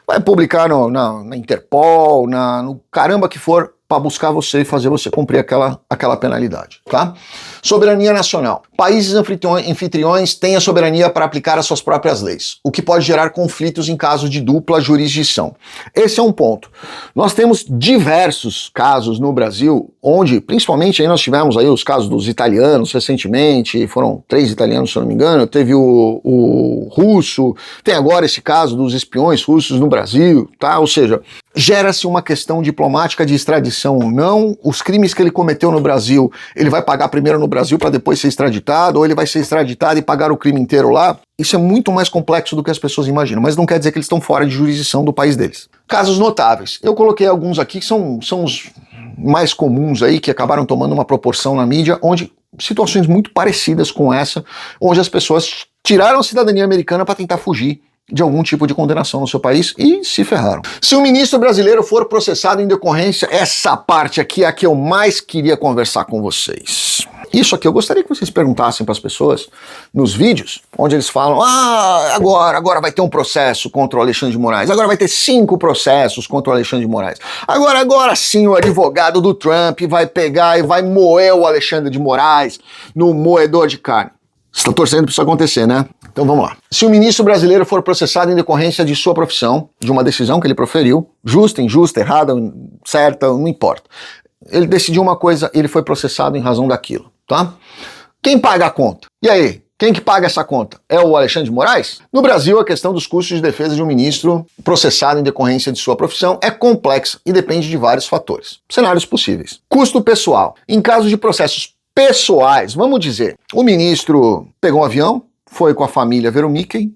Vai publicar na Interpol, no caramba que for, para buscar você e fazer você cumprir aquela penalidade, tá? Soberania nacional. Países anfitriões têm a soberania para aplicar as suas próprias leis, o que pode gerar conflitos em caso de dupla jurisdição. Esse é um ponto. Nós temos diversos casos no Brasil, onde, principalmente, aí nós tivemos aí os casos dos italianos recentemente, foram 3 italianos, se eu não me engano, teve o russo, tem agora esse caso dos espiões russos no Brasil, tá? Ou seja, gera-se uma questão diplomática de extradição ou não, os crimes que ele cometeu no Brasil, ele vai pagar primeiro no Brasil para depois ser extraditado, ou ele vai ser extraditado e pagar o crime inteiro lá. Isso é muito mais complexo do que as pessoas imaginam, mas não quer dizer que eles estão fora de jurisdição do país deles. Casos notáveis. Eu coloquei alguns aqui que são os mais comuns aí, que acabaram tomando uma proporção na mídia, onde situações muito parecidas com essa, onde as pessoas tiraram a cidadania americana para tentar fugir de algum tipo de condenação no seu país e se ferraram. Se o ministro brasileiro for processado em decorrência, essa parte aqui é a que eu mais queria conversar com vocês. Isso aqui eu gostaria que vocês perguntassem para as pessoas nos vídeos, onde eles falam, agora vai ter um processo contra o Alexandre de Moraes, agora vai ter 5 processos contra o Alexandre de Moraes, agora sim o advogado do Trump vai pegar e vai moer o Alexandre de Moraes no moedor de carne. Você está torcendo para isso acontecer, né? Então vamos lá. Se o ministro brasileiro for processado em decorrência de sua profissão, de uma decisão que ele proferiu, justa, injusta, errada, certa, não importa. Ele decidiu uma coisa, ele foi processado em razão daquilo, tá? Quem paga a conta? E aí? Quem que paga essa conta? É o Alexandre de Moraes? No Brasil, a questão dos custos de defesa de um ministro processado em decorrência de sua profissão é complexa e depende de vários fatores. Cenários possíveis. Custo pessoal. Em caso de processos pessoais, vamos dizer, o ministro pegou um avião, foi com a família ver o Mickey,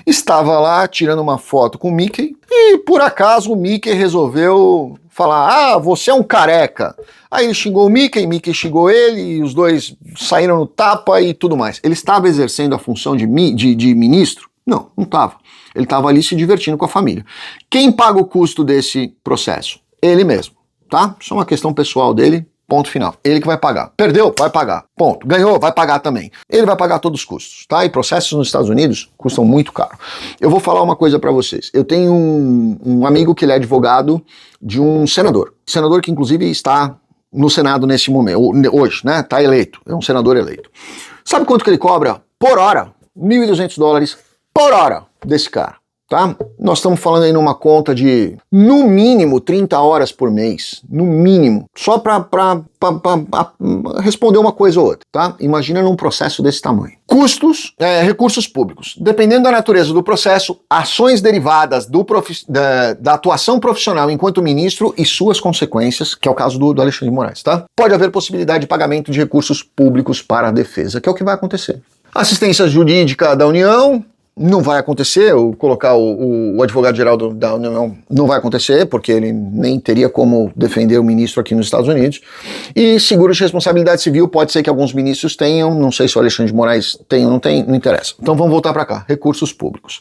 estava lá tirando uma foto com o Mickey e por acaso o Mickey resolveu falar, você é um careca. Aí ele xingou o Mickey xingou ele e os dois saíram no tapa e tudo mais. Ele estava exercendo a função de ministro? Não estava. Ele estava ali se divertindo com a família. Quem paga o custo desse processo? Ele mesmo, tá? Isso é uma questão pessoal dele. Ponto final. Ele que vai pagar. Perdeu? Vai pagar. Ponto. Ganhou? Vai pagar também. Ele vai pagar todos os custos, tá? E processos nos Estados Unidos custam muito caro. Eu vou falar uma coisa pra vocês. Eu tenho um amigo que ele é advogado de um senador. Senador que inclusive está no Senado nesse momento, hoje, né? Tá eleito. É um senador eleito. Sabe quanto que ele cobra por hora? $1.200 por hora desse cara. Tá? Nós estamos falando aí numa conta de, no mínimo, 30 horas por mês, no mínimo, só para responder uma coisa ou outra, tá? Imagina num processo desse tamanho. Custos, recursos públicos. Dependendo da natureza do processo, ações derivadas da atuação profissional enquanto ministro e suas consequências, que é o caso do Alexandre de Moraes, tá? Pode haver possibilidade de pagamento de recursos públicos para a defesa, que é o que vai acontecer. Assistência jurídica da União, não vai acontecer, colocar o advogado-geral da União não vai acontecer, porque ele nem teria como defender o ministro aqui nos Estados Unidos. E seguro de responsabilidade civil, pode ser que alguns ministros tenham, não sei se o Alexandre de Moraes tem ou não tem, não interessa. Então vamos voltar para cá, recursos públicos.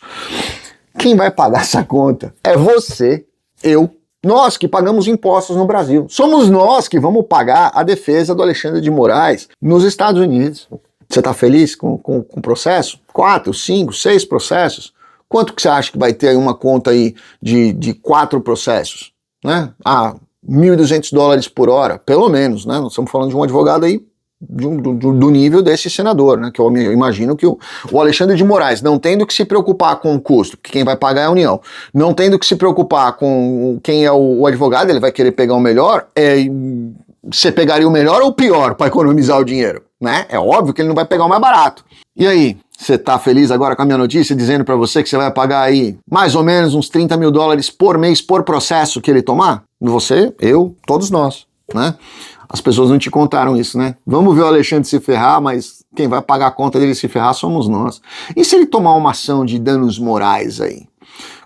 Quem vai pagar essa conta é você, eu, nós que pagamos impostos no Brasil. Somos nós que vamos pagar a defesa do Alexandre de Moraes nos Estados Unidos. Você está feliz com o processo? 4, 5, 6 processos? Quanto que você acha que vai ter aí uma conta aí de 4 processos? Né? $1.200 por hora, pelo menos, né? Nós estamos falando de um advogado aí do nível desse senador, né? Que eu imagino que o Alexandre de Moraes, não tendo que se preocupar com o custo, porque quem vai pagar é a União, não tendo que se preocupar com quem é o advogado, ele vai querer pegar o melhor, você pegaria o melhor ou o pior para economizar o dinheiro? Né? É óbvio que ele não vai pegar o mais barato. E aí, você tá feliz agora com a minha notícia dizendo para você que você vai pagar aí mais ou menos uns $30 mil por mês por processo que ele tomar? Você, eu, todos nós, né? As pessoas não te contaram isso, né? Vamos ver o Alexandre se ferrar, mas quem vai pagar a conta dele se ferrar somos nós. E se ele tomar uma ação de danos morais aí?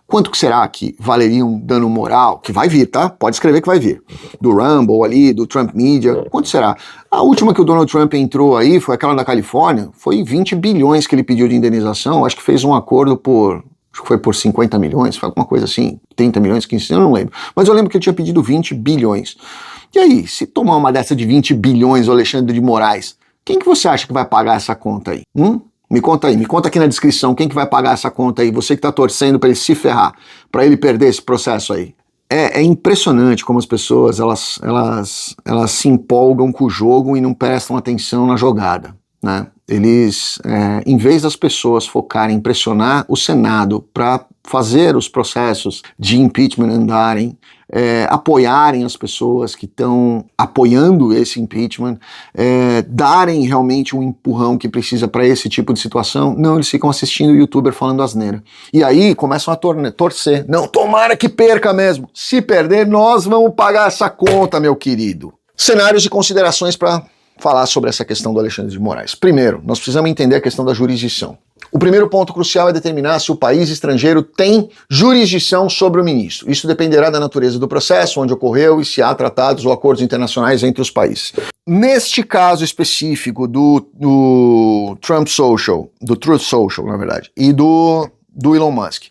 Quanto que será que valeria um dano moral? Que vai vir, tá? Pode escrever que vai vir. Do Rumble ali, do Trump Media. Quanto será? A última que o Donald Trump entrou aí foi aquela da Califórnia. Foi 20 bilhões que ele pediu de indenização. Acho que fez um acordo por acho que foi por 50 milhões, foi alguma coisa assim, 30 milhões, 15, eu não lembro. Mas eu lembro que eu tinha pedido 20 bilhões. E aí, se tomar uma dessa de 20 bilhões, o Alexandre de Moraes, quem que você acha que vai pagar essa conta aí? Me conta aí, me conta aqui na descrição quem que vai pagar essa conta aí, você que tá torcendo para ele se ferrar, para ele perder esse processo aí. É impressionante como as pessoas, elas se empolgam com o jogo e não prestam atenção na jogada, né? Eles, em vez das pessoas focarem em pressionar o Senado para fazer os processos de impeachment andarem, apoiarem as pessoas que estão apoiando esse impeachment, darem realmente um empurrão que precisa para esse tipo de situação, não, eles ficam assistindo o youtuber falando asneira. E aí começam a torcer. Não, tomara que perca mesmo. Se perder, nós vamos pagar essa conta, meu querido. Cenários e considerações para falar sobre essa questão do Alexandre de Moraes. Primeiro, nós precisamos entender a questão da jurisdição. O primeiro ponto crucial é determinar se o país estrangeiro tem jurisdição sobre o ministro. Isso dependerá da natureza do processo, onde ocorreu e se há tratados ou acordos internacionais entre os países. Neste caso específico do Trump Social, do Truth Social, na verdade, e do Elon Musk,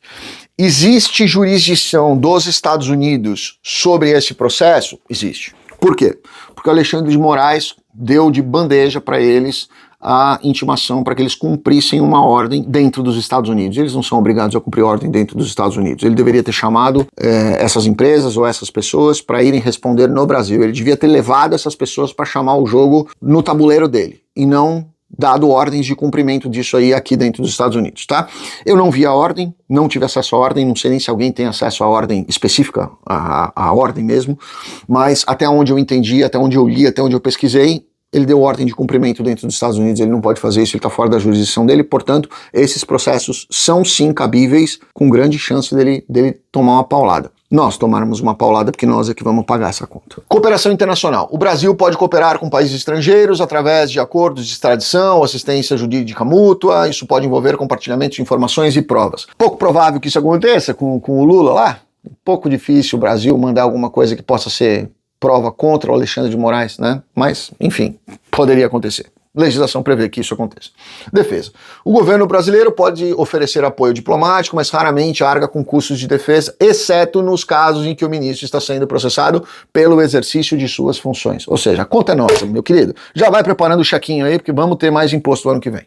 existe jurisdição dos Estados Unidos sobre esse processo? Existe. Por quê? Porque o Alexandre de Moraes deu de bandeja para eles a intimação para que eles cumprissem uma ordem dentro dos Estados Unidos. Eles não são obrigados a cumprir ordem dentro dos Estados Unidos. Ele deveria ter chamado essas empresas ou essas pessoas para irem responder no Brasil. Ele devia ter levado essas pessoas para chamar o jogo no tabuleiro dele e não dado ordens de cumprimento disso aí aqui dentro dos Estados Unidos, tá? Eu não vi a ordem, não tive acesso à ordem, não sei nem se alguém tem acesso à ordem específica, a ordem mesmo, mas até onde eu entendi, até onde eu li, até onde eu pesquisei, ele deu ordem de cumprimento dentro dos Estados Unidos, ele não pode fazer isso, ele está fora da jurisdição dele, portanto, esses processos são sim cabíveis, com grande chance dele tomar uma paulada. Nós tomarmos uma paulada porque nós é que vamos pagar essa conta. Cooperação internacional. O Brasil pode cooperar com países estrangeiros através de acordos de extradição, assistência jurídica mútua, isso pode envolver compartilhamento de informações e provas. Pouco provável que isso aconteça com o Lula lá, pouco difícil o Brasil mandar alguma coisa que possa ser prova contra o Alexandre de Moraes, né? Mas, enfim, poderia acontecer. Legislação prevê que isso aconteça. Defesa. O governo brasileiro pode oferecer apoio diplomático, mas raramente arca com custos de defesa, exceto nos casos em que o ministro está sendo processado pelo exercício de suas funções. Ou seja, a conta é nossa, meu querido. Já vai preparando o chequinho aí, porque vamos ter mais imposto no ano que vem.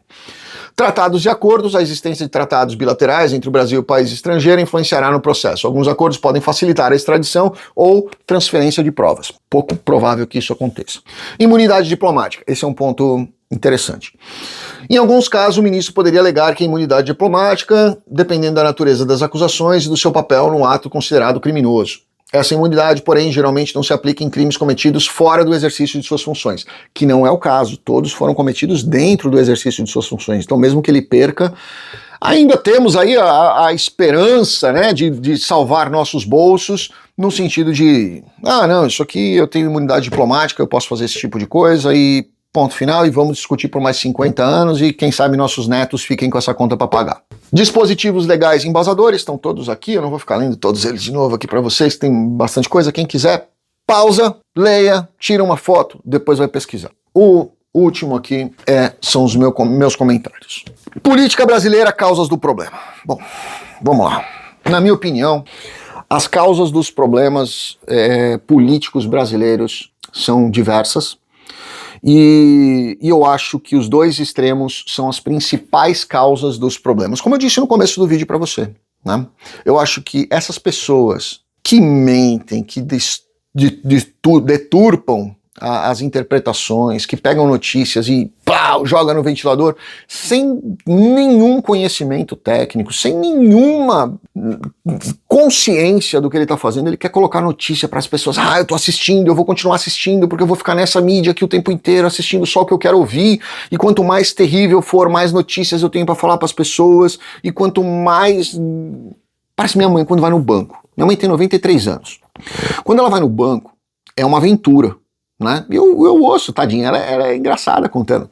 Tratados e acordos. A existência de tratados bilaterais entre o Brasil e o país estrangeiro influenciará no processo. Alguns acordos podem facilitar a extradição ou transferência de provas. Pouco provável que isso aconteça. Imunidade diplomática. Esse é um ponto interessante. Em alguns casos, o ministro poderia alegar que a imunidade diplomática, dependendo da natureza das acusações e do seu papel no ato considerado criminoso. Essa imunidade, porém, geralmente não se aplica em crimes cometidos fora do exercício de suas funções, que não é o caso. Todos foram cometidos dentro do exercício de suas funções. Então, mesmo que ele perca, ainda temos aí a esperança, né, de salvar nossos bolsos, no sentido de, não, isso aqui eu tenho imunidade diplomática, eu posso fazer esse tipo de coisa e ponto final, e vamos discutir por mais 50 anos e quem sabe nossos netos fiquem com essa conta para pagar. Dispositivos legais embasadores estão todos aqui, eu não vou ficar lendo todos eles de novo aqui para vocês, tem bastante coisa. Quem quiser, pausa, leia, tira uma foto, depois vai pesquisar. O último aqui são os meus comentários. Política brasileira, causas do problema. Bom, vamos lá. Na minha opinião, as causas dos problemas políticos brasileiros são diversas. E eu acho que os dois extremos são as principais causas dos problemas. Como eu disse no começo do vídeo para você, né? Eu acho que essas pessoas que mentem, que deturpam as interpretações, que pegam notícias e joga no ventilador, sem nenhum conhecimento técnico, sem nenhuma consciência do que ele está fazendo, ele quer colocar notícia para as pessoas. Eu tô assistindo, eu vou continuar assistindo, porque eu vou ficar nessa mídia aqui o tempo inteiro, assistindo só o que eu quero ouvir, e quanto mais terrível for, mais notícias eu tenho para falar para as pessoas, e quanto mais... Parece minha mãe quando vai no banco. Minha mãe tem 93 anos. Quando ela vai no banco, é uma aventura. Né? Eu ouço, tadinha, ela é engraçada contando.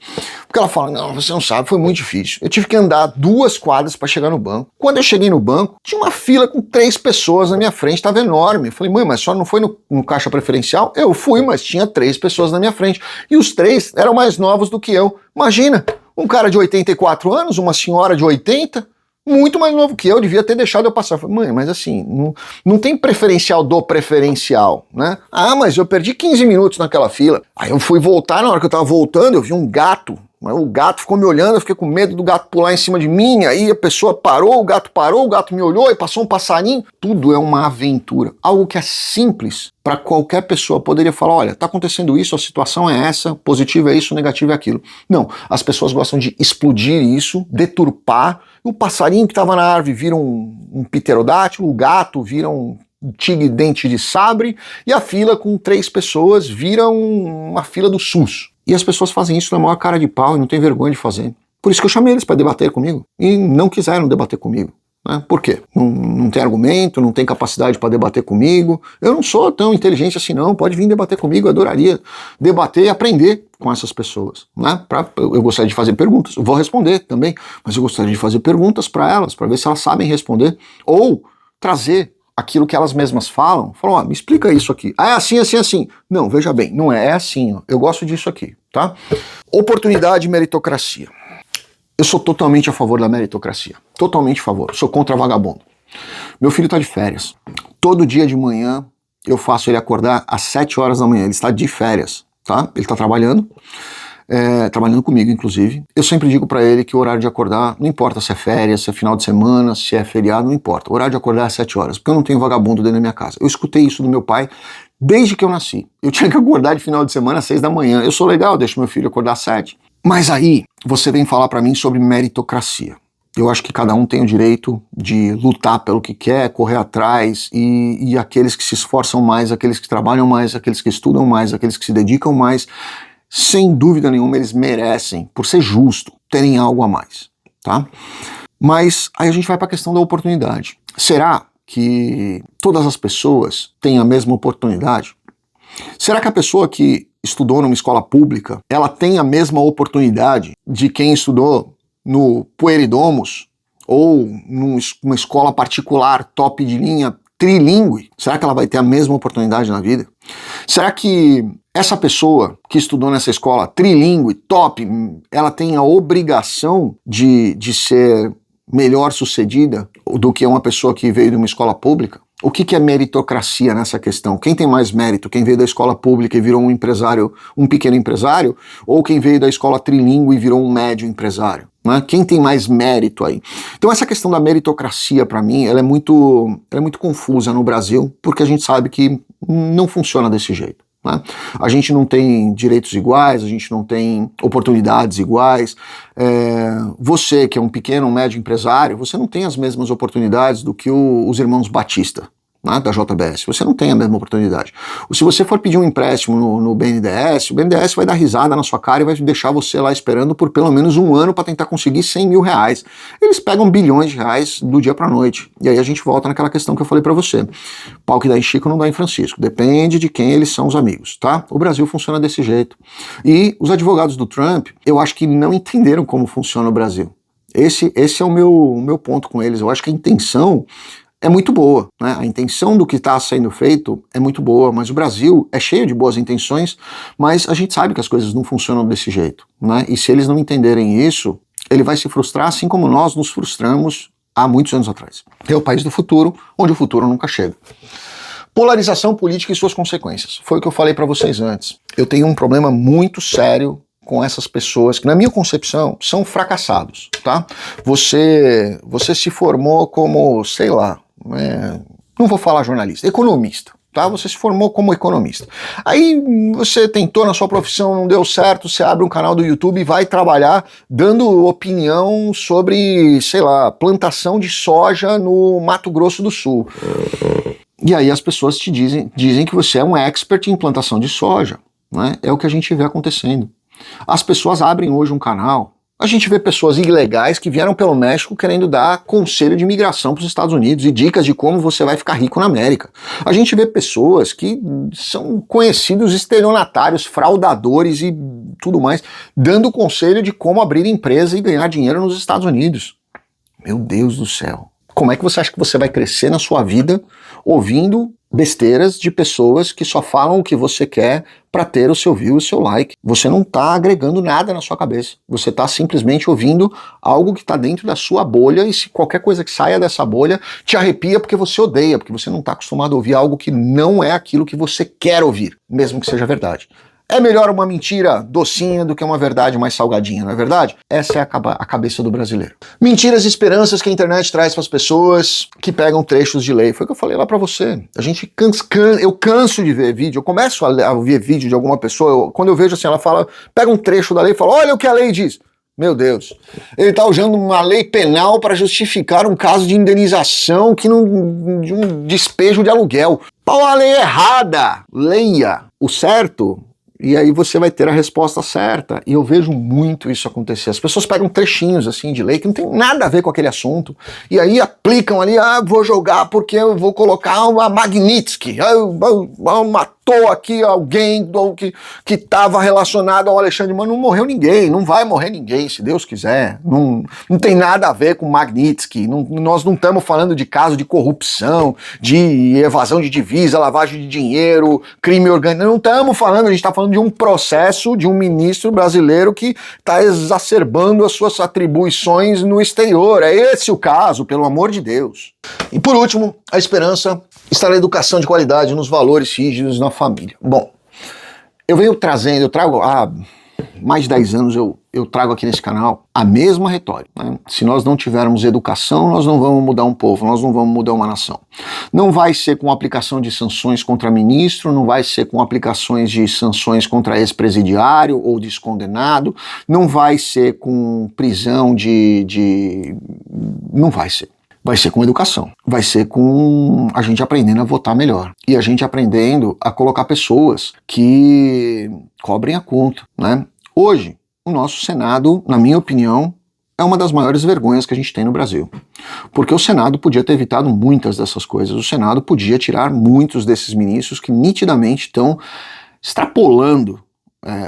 Porque ela fala, não, você não sabe, foi muito difícil. Eu tive que andar 2 quadras para chegar no banco. Quando eu cheguei no banco, tinha uma fila com 3 pessoas na minha frente, estava enorme. Eu falei, mãe, mas só não foi no caixa preferencial? Eu fui, mas tinha 3 pessoas na minha frente. E os 3 eram mais novos do que eu. Imagina, um cara de 84 anos, uma senhora de 80, muito mais novo que eu, devia ter deixado eu passar. Eu falei, mãe, mas assim, não tem preferencial do preferencial, né? Ah, mas eu perdi 15 minutos naquela fila. Aí eu fui voltar, na hora que eu tava voltando, eu vi um gato. O gato ficou me olhando, eu fiquei com medo do gato pular em cima de mim, aí a pessoa parou, o gato me olhou e passou um passarinho. Tudo é uma aventura. Algo que é simples para qualquer pessoa. Poderia falar, olha, tá acontecendo isso, a situação é essa, positivo é isso, negativo é aquilo. Não, as pessoas gostam de explodir isso, deturpar. O passarinho que estava na árvore vira um pterodátilo, o gato vira um tigre dente de sabre, e a fila com 3 pessoas vira uma fila do SUS. E as pessoas fazem isso na maior cara de pau e não tem vergonha de fazer. Por isso que eu chamei eles para debater comigo. E não quiseram debater comigo. Né? Por quê? Não tem argumento, não tem capacidade para debater comigo. Eu não sou tão inteligente assim não, pode vir debater comigo, eu adoraria debater e aprender com essas pessoas. Né? Eu gostaria de fazer perguntas, eu vou responder também, mas eu gostaria de fazer perguntas para elas, para ver se elas sabem responder. Ou trazer aquilo que elas mesmas falam, me explica isso aqui. Ah, é assim, assim, assim. Não, veja bem, não é assim, ó. Eu gosto disso aqui, tá? Oportunidade e meritocracia. Eu sou totalmente a favor da meritocracia, totalmente a favor, sou contra vagabundo. Meu filho tá de férias, todo dia de manhã eu faço ele acordar às 7 horas da manhã, ele está de férias, tá? Ele tá trabalhando comigo, inclusive. Eu sempre digo pra ele que o horário de acordar, não importa se é férias, se é final de semana, se é feriado, não importa. O horário de acordar é às 7 horas, porque eu não tenho vagabundo dentro da minha casa. Eu escutei isso do meu pai desde que eu nasci. Eu tinha que acordar de final de semana às 6 da manhã. Eu sou legal, deixo meu filho acordar às 7. Mas aí, você vem falar pra mim sobre meritocracia. Eu acho que cada um tem o direito de lutar pelo que quer, correr atrás, e aqueles que se esforçam mais, aqueles que trabalham mais, aqueles que estudam mais, aqueles que se dedicam mais, sem dúvida nenhuma, eles merecem, por ser justo, terem algo a mais, tá? Mas aí a gente vai para a questão da oportunidade. Será que todas as pessoas têm a mesma oportunidade? Será que a pessoa que estudou numa escola pública, ela tem a mesma oportunidade de quem estudou no Pueridomus ou numa escola particular top de linha, trilingue? Será que ela vai ter a mesma oportunidade na vida? Será que essa pessoa que estudou nessa escola trilingue, top, ela tem a obrigação de ser melhor sucedida do que uma pessoa que veio de uma escola pública? O que é meritocracia nessa questão? Quem tem mais mérito? Quem veio da escola pública e virou um empresário, um pequeno empresário? Ou quem veio da escola trilingue e virou um médio empresário? Né? Quem tem mais mérito aí? Então essa questão da meritocracia, para mim, ela é muito confusa no Brasil, porque a gente sabe que não funciona desse jeito. Né? A gente não tem direitos iguais, a gente não tem oportunidades iguais. Você que é um pequeno, um médio empresário, você não tem as mesmas oportunidades do que os irmãos Batista, né, da JBS. Você não tem a mesma oportunidade. Se você for pedir um empréstimo no BNDES, o BNDES vai dar risada na sua cara e vai deixar você lá esperando por pelo menos um ano para tentar conseguir 100 mil reais. Eles pegam bilhões de reais do dia para noite. E aí a gente volta naquela questão que eu falei para você. Pau que dá em Chico não dá em Francisco. Depende de quem eles são os amigos, tá? O Brasil funciona desse jeito. E os advogados do Trump, eu acho que não entenderam como funciona o Brasil. Esse é o meu ponto com eles. Eu acho que a intenção é muito boa, né? A intenção do que está sendo feito é muito boa, mas o Brasil é cheio de boas intenções, mas a gente sabe que as coisas não funcionam desse jeito, né? E se eles não entenderem isso, ele vai se frustrar assim como nós nos frustramos há muitos anos atrás. É o país do futuro, onde o futuro nunca chega. Polarização política e suas consequências. Foi o que eu falei para vocês antes. Eu tenho um problema muito sério com essas pessoas que, na minha concepção, são fracassados, tá? Você se formou como, sei lá, não vou falar jornalista, economista, tá? Você se formou como economista. Aí você tentou na sua profissão, não deu certo, você abre um canal do YouTube e vai trabalhar dando opinião sobre, sei lá, plantação de soja no Mato Grosso do Sul. E aí as pessoas te dizem que você é um expert em plantação de soja, né? É o que a gente vê acontecendo. As pessoas abrem hoje um canal, a gente vê pessoas ilegais que vieram pelo México querendo dar conselho de imigração para os Estados Unidos e dicas de como você vai ficar rico na América. A gente vê pessoas que são conhecidos estelionatários, fraudadores e tudo mais, dando conselho de como abrir empresa e ganhar dinheiro nos Estados Unidos. Meu Deus do céu. Como é que você acha que você vai crescer na sua vida ouvindo besteiras de pessoas que só falam o que você quer para ter o seu view e o seu like. Você não está agregando nada na sua cabeça. Você está simplesmente ouvindo algo que está dentro da sua bolha, e se qualquer coisa que saia dessa bolha te arrepia porque você odeia, porque você não está acostumado a ouvir algo que não é aquilo que você quer ouvir, mesmo que seja verdade. É melhor uma mentira docinha do que uma verdade mais salgadinha, não é verdade? Essa é a cabeça do brasileiro. Mentiras e esperanças que a internet traz para as pessoas que pegam trechos de lei. Foi o que eu falei lá para você. Eu canso de ver vídeo, eu começo a ver vídeo de alguma pessoa, quando eu vejo assim, ela fala, pega um trecho da lei e fala, olha o que a lei diz. Meu Deus, ele está usando uma lei penal para justificar um caso de indenização de um despejo de aluguel. Qual a lei errada? Leia o certo. E aí você vai ter a resposta certa. E eu vejo muito isso acontecer. As pessoas pegam trechinhos assim de lei que não tem nada a ver com aquele assunto, e aí aplicam ali, vou jogar porque eu vou colocar uma Magnitsky, matou aqui alguém que estava relacionado ao Alexandre, mas não morreu ninguém, não vai morrer ninguém, se Deus quiser. Não tem nada a ver com Magnitsky. Nós não estamos falando de caso de corrupção, de evasão de divisa, lavagem de dinheiro, crime organizado. Não estamos falando, a gente está falando de um processo de um ministro brasileiro que está exacerbando as suas atribuições no exterior. É esse o caso, pelo amor de Deus. E por último, a esperança está na educação de qualidade, nos valores rígidos na família. Bom, eu trago há mais de 10 anos, eu trago aqui nesse canal a mesma retórica, né? Se nós não tivermos educação, nós não vamos mudar um povo, nós não vamos mudar uma nação. Não vai ser com aplicação de sanções contra ministro, não vai ser com aplicações de sanções contra ex-presidiário ou descondenado, não vai ser com prisão não vai ser. Vai ser com educação, vai ser com a gente aprendendo a votar melhor e a gente aprendendo a colocar pessoas que cobrem a conta, né? Hoje, o nosso Senado, na minha opinião, é uma das maiores vergonhas que a gente tem no Brasil. Porque o Senado podia ter evitado muitas dessas coisas, o Senado podia tirar muitos desses ministros que nitidamente estão extrapolando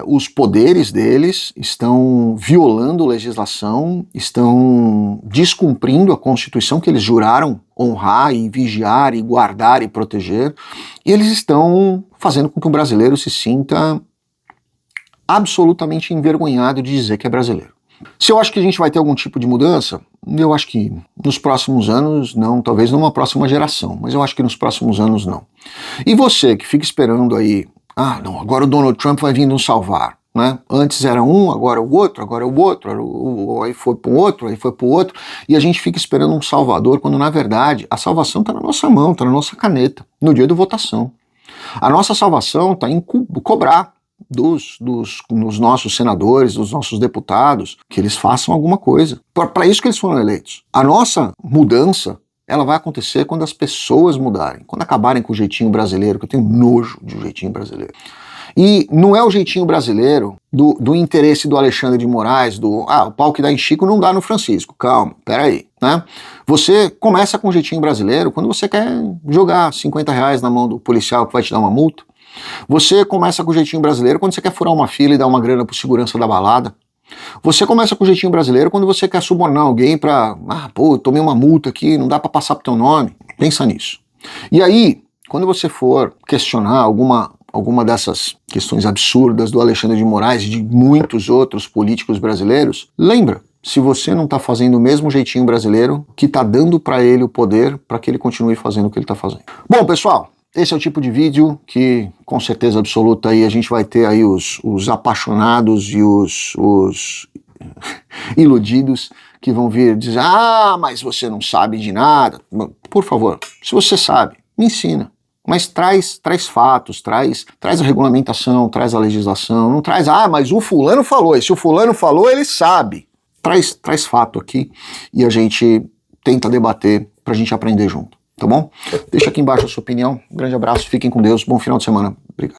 os poderes deles, estão violando legislação, estão descumprindo a Constituição que eles juraram honrar e vigiar e guardar e proteger, e eles estão fazendo com que o brasileiro se sinta absolutamente envergonhado de dizer que é brasileiro. Se eu acho que a gente vai ter algum tipo de mudança, eu acho que nos próximos anos não, talvez numa próxima geração, mas eu acho que nos próximos anos não. E você que fica esperando aí, não, agora o Donald Trump vai vir nos salvar, né? Antes era um, agora é o outro, aí foi para o outro, aí foi para o outro, e a gente fica esperando um salvador, quando na verdade a salvação está na nossa mão, está na nossa caneta, no dia da votação. A nossa salvação está em cobrar dos nossos senadores, dos nossos deputados, que eles façam alguma coisa. Para isso que eles foram eleitos. A nossa mudança, ela vai acontecer quando as pessoas mudarem, quando acabarem com o jeitinho brasileiro, que eu tenho nojo de jeitinho brasileiro. E não é o jeitinho brasileiro do interesse do Alexandre de Moraes, o pau que dá em Chico não dá no Francisco. Calma, peraí, né? Você começa com o jeitinho brasileiro quando você quer jogar R$50 na mão do policial que vai te dar uma multa. Você começa com o jeitinho brasileiro quando você quer furar uma fila e dar uma grana pro segurança da balada. Você começa com o jeitinho brasileiro quando você quer subornar alguém pra, tomei uma multa aqui, não dá pra passar pro teu nome. Pensa nisso. E aí, quando você for questionar alguma dessas questões absurdas do Alexandre de Moraes e de muitos outros políticos brasileiros, lembra, se você não tá fazendo o mesmo jeitinho brasileiro, que tá dando pra ele o poder para que ele continue fazendo o que ele tá fazendo. Bom, pessoal, esse é o tipo de vídeo que, com certeza absoluta, aí a gente vai ter aí os apaixonados e os iludidos que vão vir dizer, mas você não sabe de nada. Por favor, se você sabe, me ensina. Mas traz fatos, traz a regulamentação, traz a legislação, não traz, mas o fulano falou, e se o fulano falou, ele sabe. Traz fato aqui e a gente tenta debater pra gente aprender junto. Tá bom? Deixa aqui embaixo a sua opinião. Um grande abraço, fiquem com Deus, bom final de semana.